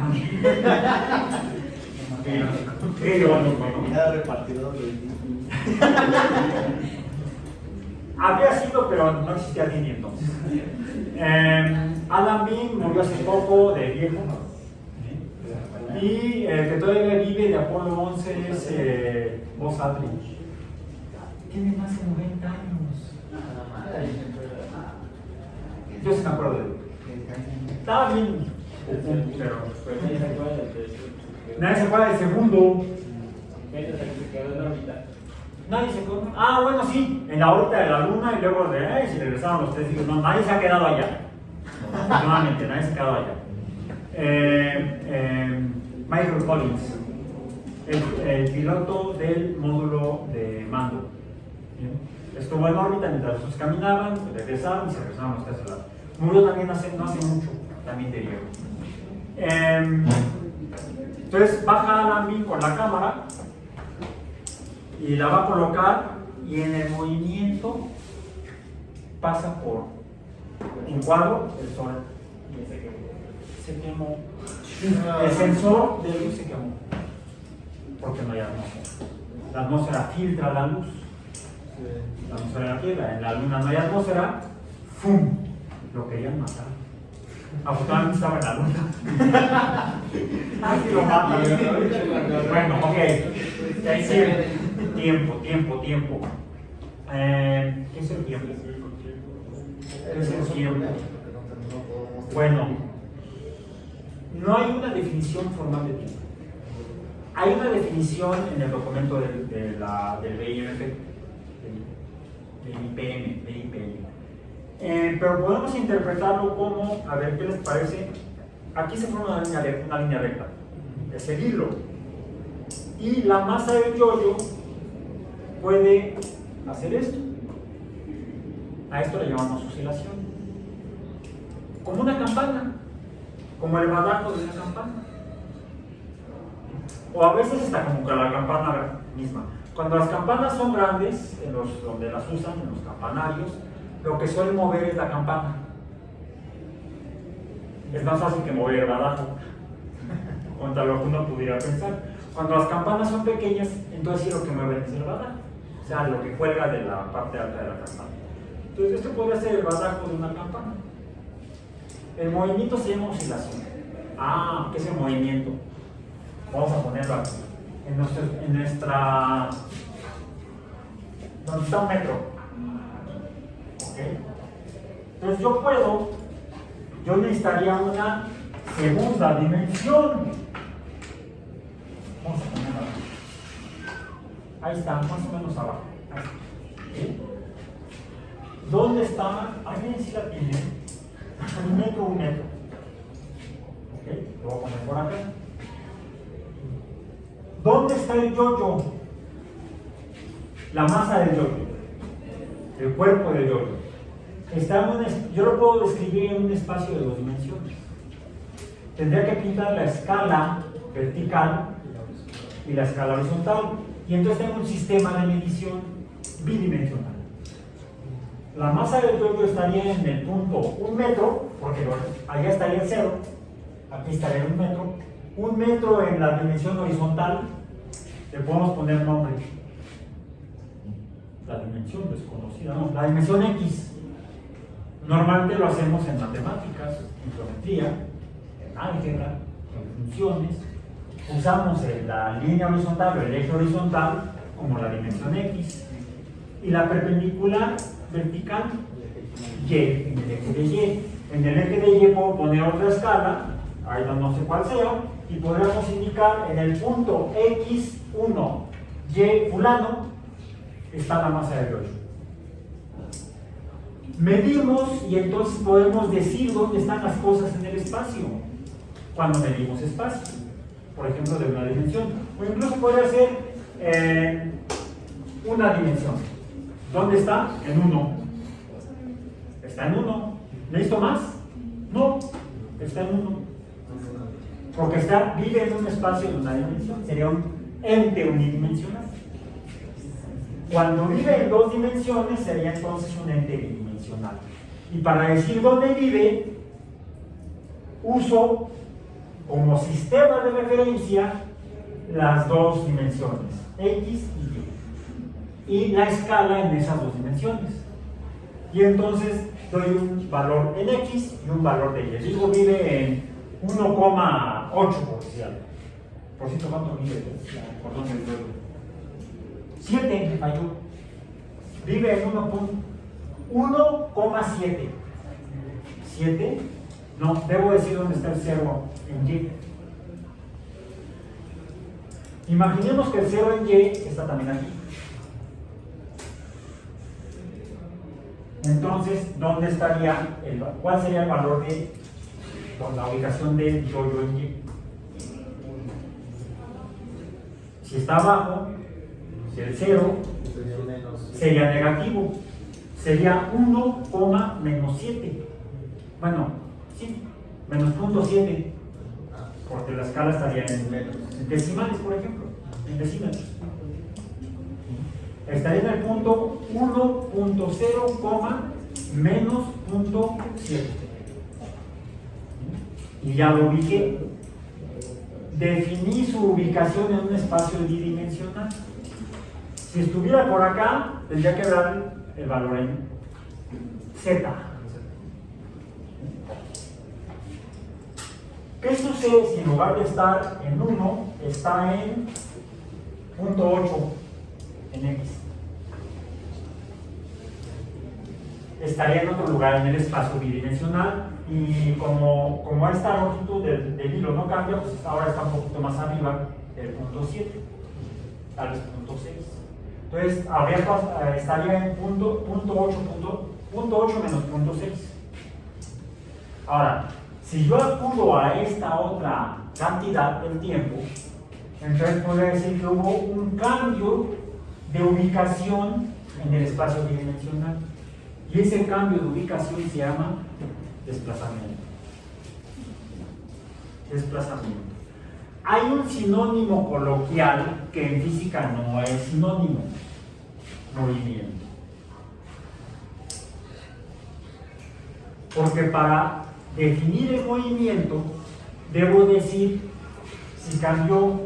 A: Qué irónico, ¿no?
B: Era repartidor de...
A: Había sido, pero no existía Dini entonces. Alan Bean murió hace poco de viejo. Y el que todavía vive de Apolo 11 es Buzz Aldrin. Tiene más de 90 años. Yo sí me acuerdo de él. Estaba bien, pero nadie se acuerda del segundo.
C: Se quedó en órbita.
A: Nadie se quedó. Ah, bueno, sí, en la órbita de la Luna y luego si regresaron los 3 días. No, nadie se ha quedado allá. Afortunadamente, nadie se ha quedado allá. Michael Collins, el piloto del módulo de mando. ¿Bien? Estuvo en órbita mientras los caminaban, regresaron y se regresaron los 3 a la Luna. Murió también no hace mucho, también de viejo. Entonces baja Alan Bean con la cámara y la va a colocar, y en el movimiento pasa por encuadro el sol y se quemó. El sensor de luz se quemó porque no hay atmósfera. La atmósfera filtra la luz. La atmósfera de la Tierra, en la Luna no hay atmósfera. ¡Fum! Lo querían matar. Afortunadamente estaba en la Luna. Así lo matan. Bueno, ok. Ahí sí. Tiempo. ¿Qué es el tiempo? ¿Qué es el tiempo? Bueno, no hay una definición formal de tiempo. Hay una definición en el documento del BIPM, pero podemos interpretarlo como, a ver qué les parece. Aquí se forma una línea recta, es el hilo, y la masa del yoyo puede hacer esto. A esto le llamamos oscilación, como una campana, como el badajo de una campana, o a veces está como que la campana misma. Cuando las campanas son grandes, donde las usan, en los campanarios, lo que suelen mover es la campana. Es más fácil que mover el badajo, contra lo que uno pudiera pensar. Cuando las campanas son pequeñas, entonces sí lo que mueven es el badajo, o sea, lo que cuelga de la parte alta de la campana. Entonces esto podría ser el badajo de una campana. El movimiento se llama oscilación. Ah, ¿qué es el movimiento? Vamos a ponerlo aquí, en nuestra donde está un metro. ¿Okay? Entonces yo necesitaría una segunda dimensión. Vamos a ponerla aquí. Ahí está, más o menos abajo. ¿Okay? ¿Dónde está? ¿Alguien sí la tiene? Un metro. ¿Okay? Lo voy a poner por acá. ¿Dónde está el yoyo? La masa del yoyo, el cuerpo del yoyo. Yo lo puedo describir en un espacio de 2 dimensiones. Tendría que pintar la escala vertical y la escala horizontal. Y entonces tengo un sistema de medición bidimensional. La masa del yoyo estaría en el punto 1 metro, porque allá estaría el 0, aquí estaría el 1 metro. 1 metro en la dimensión horizontal, le podemos poner nombre. La dimensión desconocida, no, la dimensión X. Normalmente lo hacemos en matemáticas, en geometría, en álgebra, en funciones. Usamos la línea horizontal o el eje horizontal como la dimensión X, y la perpendicular vertical Y, en el eje de Y. En el eje de Y puedo poner otra escala, ahí no sé cuál sea, y podríamos indicar en el punto X1, Y fulano, está la masa del yoyo. Medimos y entonces podemos decir dónde están las cosas en el espacio, cuando medimos espacio, por ejemplo, de una dimensión, o incluso podría ser una dimensión. ¿Dónde está? En 1. Está en 1. ¿Necesito más? No, está en 1. Porque vive en un espacio de una dimensión, sería un ente unidimensional. Cuando vive en 2 dimensiones, sería entonces un ente bidimensional. Y para decir dónde vive, uso como sistema de referencia las 2 dimensiones, X y Y, y la escala en esas 2 dimensiones. Y entonces doy un valor en X y un valor de Y. Digo, vive en 1,8, por decir algo. Por cierto, ¿cuánto vive? ¿Por dónde vive? 7, me falló. Vive en 1,7. 7. No, debo decir dónde está el 0 en Y. Imaginemos que el 0 en Y está también aquí. Entonces, ¿dónde estaría cuál sería el valor de la ubicación del yo-yo en Y? Si está abajo, si el 0 sería negativo, sería 1, menos 7. Bueno, sí, menos 0.7, porque la escala estaría en decimales, por ejemplo, en decímetros. Estaría en el punto 1.0, menos 0.7. Y ya lo ubiqué. Definí su ubicación en un espacio bidimensional. Si estuviera por acá, tendría que dar el valor en Z. ¿Qué sucede si en lugar de estar en 1, está en 0.8 en X? Estaría en otro lugar en el espacio bidimensional y como esta longitud del hilo no cambia, pues ahora está un poquito más arriba del 0.7, tal vez 0.6. Entonces estaría en 0.8 menos 0.6. Ahora, si yo acudo a esta otra cantidad del tiempo, entonces podría decir que hubo un cambio de ubicación en el espacio bidimensional. Y ese cambio de ubicación se llama desplazamiento. Desplazamiento. Hay un sinónimo coloquial que en física no es sinónimo: movimiento. Porque para definir el movimiento, debo decir si cambió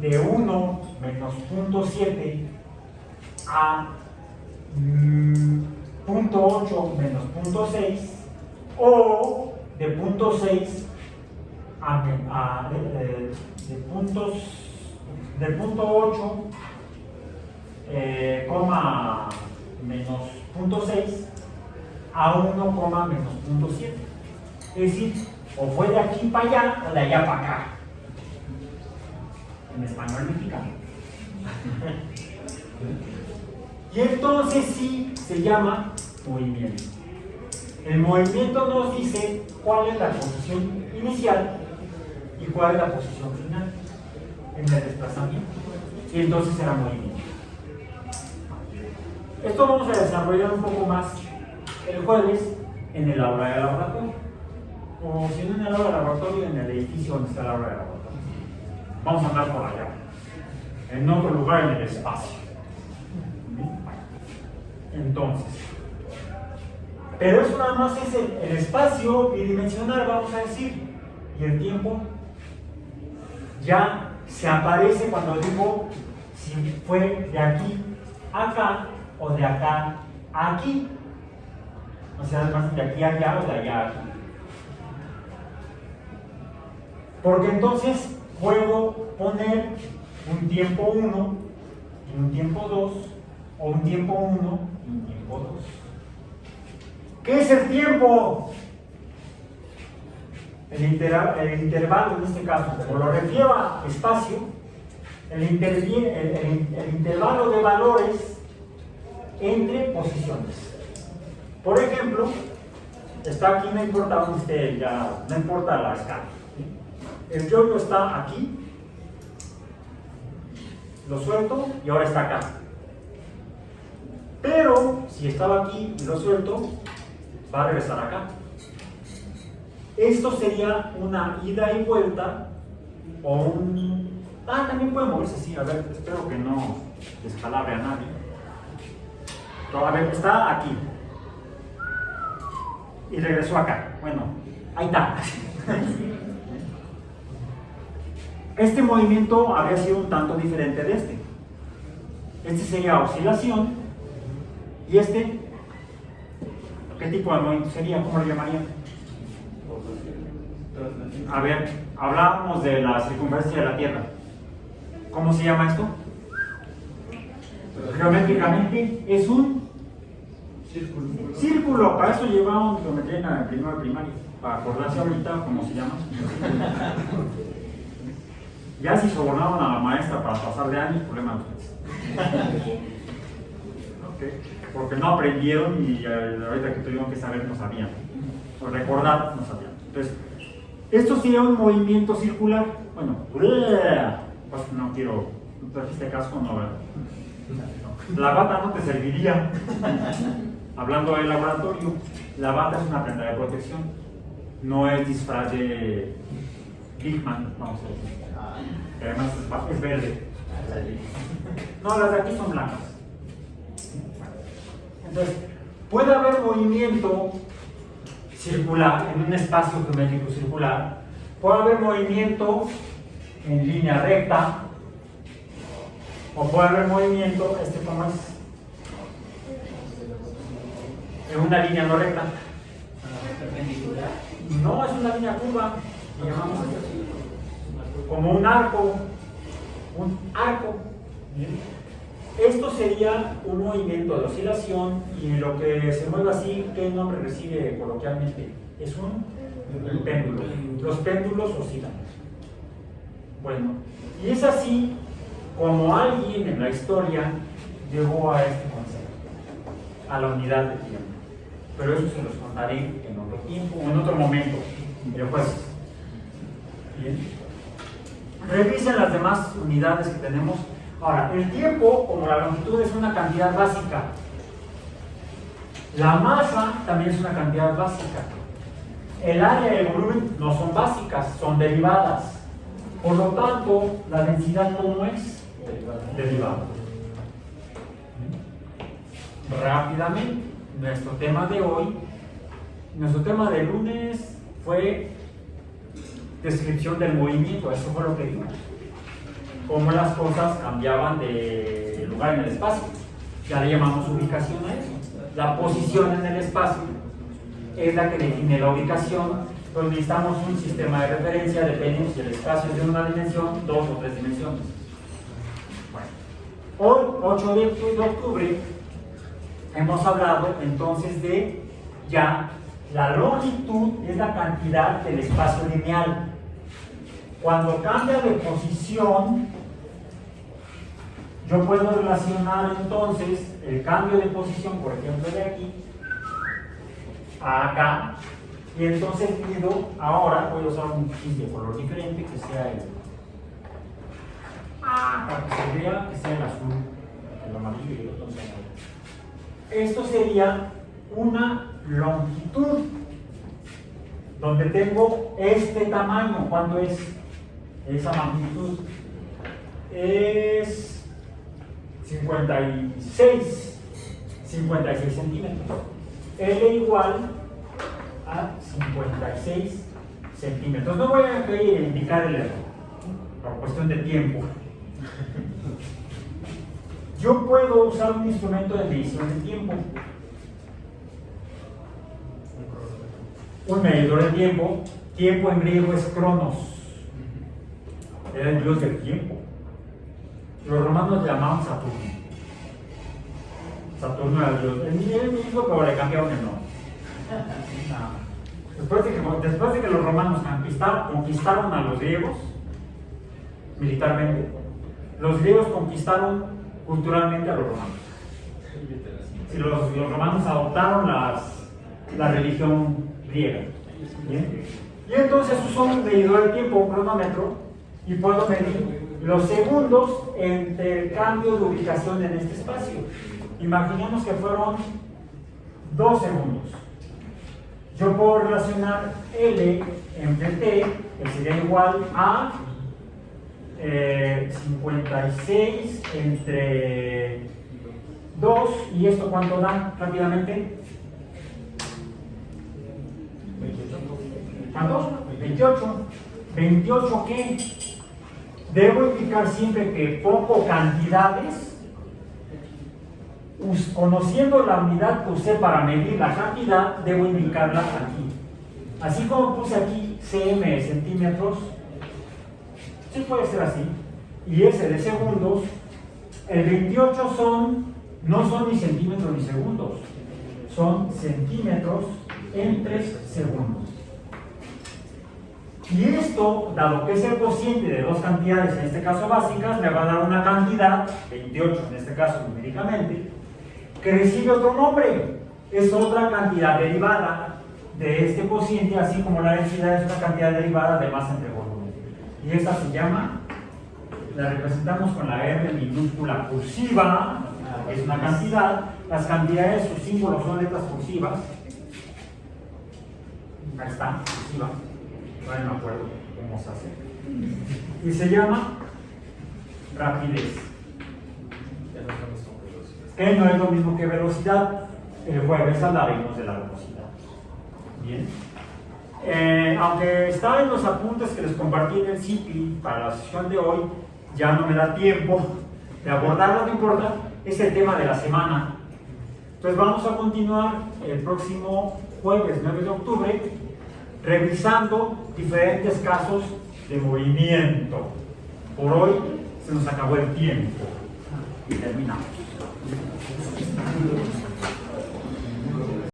A: de 1 menos 0.7 a 0.8 menos 0.6 o de 0.6 de 0.8 menos 0.6 a 1, menos 0.7. Es decir, o fue de aquí para allá o de allá para acá. En español mexicano. Y entonces sí se llama movimiento. El movimiento nos dice cuál es la posición inicial y cuál es la posición final en el desplazamiento. Y entonces será movimiento. Esto vamos a desarrollar un poco más el jueves en el aula de laboratorio. O si no en el aula de laboratorio, en el edificio donde está el aula de laboratorio. Vamos a andar por allá. En otro lugar en el espacio. Entonces, pero eso nada más es el espacio bidimensional, vamos a decir, y el tiempo ya se aparece cuando digo si fue de aquí a acá o de acá a aquí, o sea, además de aquí a allá o de allá a aquí, porque entonces puedo poner un tiempo 1 y un tiempo 2 o un tiempo 1 y un tiempo 2. ¿Qué es el tiempo? El intervalo en este caso, como lo refiero a espacio, el intervalo de valores entre posiciones. Por ejemplo, está aquí, no importa dónde esté, ya no importa la escala. El yo-yo está aquí, lo suelto y ahora está acá. Pero si estaba aquí y lo suelto, va a regresar acá. Esto sería una ida y vuelta o un... también puede moverse así, a ver, espero que no descalabre a nadie. Pero, a ver, está aquí y regresó acá. Bueno, ahí está. Este movimiento habría sido un tanto diferente de este. Este sería oscilación y este, ¿qué tipo de movimiento sería? ¿Cómo lo llamarían? A ver, hablábamos de la circunferencia de la Tierra. ¿Cómo se llama esto? Geométricamente es un círculo. Para eso llevamos geometría en el primero de primaria, para acordarse ahorita cómo se llama. Ya si sobornaban a la maestra para pasar de años, problema de ustedes. porque no aprendieron y ahorita que tuvieron que saber no sabían, o recordar no sabían. Entonces, esto sería un movimiento circular. Bueno, pues no quiero, ¿no trajiste casco? No, ¿verdad? La bata no te serviría. Hablando del laboratorio, la bata es una prenda de protección, no es disfraz de Bigman, vamos a decir. Que además es verde. No, las de aquí son blancas. Entonces, puede haber movimiento circular en un espacio geométrico circular, puede haber movimiento en línea recta, o puede haber movimiento, ¿cómo es? En una línea no recta.
C: Perpendicular.
A: No, es una línea curva, le llamamos así. Como un arco. Un arco. ¿Bien? Esto sería un movimiento de oscilación y lo que se mueve así, ¿qué nombre recibe coloquialmente? Es un péndulo. Los péndulos oscilan. Bueno, y es así como alguien en la historia llegó a este concepto, a la unidad de tiempo. Pero eso se los contaré en otro tiempo, en otro momento, después. Bien. Revisen las demás unidades que tenemos. Ahora, el tiempo, como la longitud, es una cantidad básica. La masa también es una cantidad básica. El área y el volumen no son básicas, son derivadas. Por lo tanto, la densidad, ¿cómo es? Derivada. Rápidamente, nuestro tema de hoy, nuestro tema de lunes fue descripción del movimiento, eso fue lo que vimos. Cómo las cosas cambiaban de lugar en el espacio. Ya le llamamos ubicación a eso. La posición en el espacio es la que define la ubicación. Entonces necesitamos un sistema de referencia, dependiendo si el espacio es de una dimensión, 2 o 3 dimensiones. Bueno, hoy, 8 de octubre, hemos hablado entonces de ya la longitud es la cantidad del espacio lineal. Cuando cambia de posición, yo puedo relacionar entonces el cambio de posición, por ejemplo, de aquí a acá, y entonces mido, ahora voy a usar un gis de color diferente que sea para que se vea que sea el azul, el amarillo y el otro sea el... Esto sería una longitud donde tengo este tamaño. ¿Cuánto es esa magnitud? Es 56 centímetros. L igual a 56 centímetros. No voy a indicar el error por cuestión de tiempo. Yo puedo usar un instrumento de medición de tiempo. Un medidor de tiempo. Tiempo en griego es cronos. Era el dios del tiempo. Los romanos llamaban Saturno. Saturno era el dios. El mismo, pero le cambiaron el nombre. Después de que los romanos conquistaron a los griegos militarmente, los griegos conquistaron culturalmente a los romanos. Si los romanos adoptaron la religión griega. ¿Bien? Y entonces uso un medidor de tiempo, un cronómetro, y puedo medir los segundos entre el cambio de ubicación en este espacio. Imaginemos que fueron 2 segundos. Yo puedo relacionar L entre T, que sería igual a 56 entre 2, ¿y esto cuánto da rápidamente? ¿Cuánto? 28. ¿28 qué? Debo indicar siempre que pongo cantidades, conociendo la unidad que usé para medir la cantidad, debo indicarla aquí. Así como puse aquí cm de centímetros, sí puede ser así, y S de segundos, el 28 no son ni centímetros ni segundos, son centímetros entre segundos. Y esto, dado que es el cociente de dos cantidades, en este caso básicas, me va a dar una cantidad, 28 en este caso numéricamente, que recibe otro nombre. Es otra cantidad derivada de este cociente, así como la densidad es una cantidad derivada de masa entre volumen. Y esta se llama, la representamos con la R minúscula cursiva, que es una cantidad. Las cantidades, sus símbolos son letras cursivas. Ahí está, cursiva. No me acuerdo cómo se hace. Y se llama rapidez. Que no es lo mismo que velocidad. El jueves hablaremos de la velocidad. Bien. Aunque está en los apuntes que les compartí en el CIPI para la sesión de hoy, ya no me da tiempo de abordar. Lo que importa es el tema de la semana. Entonces vamos a continuar el próximo jueves 9 de octubre revisando diferentes casos de movimiento. Por hoy se nos acabó el tiempo y terminamos.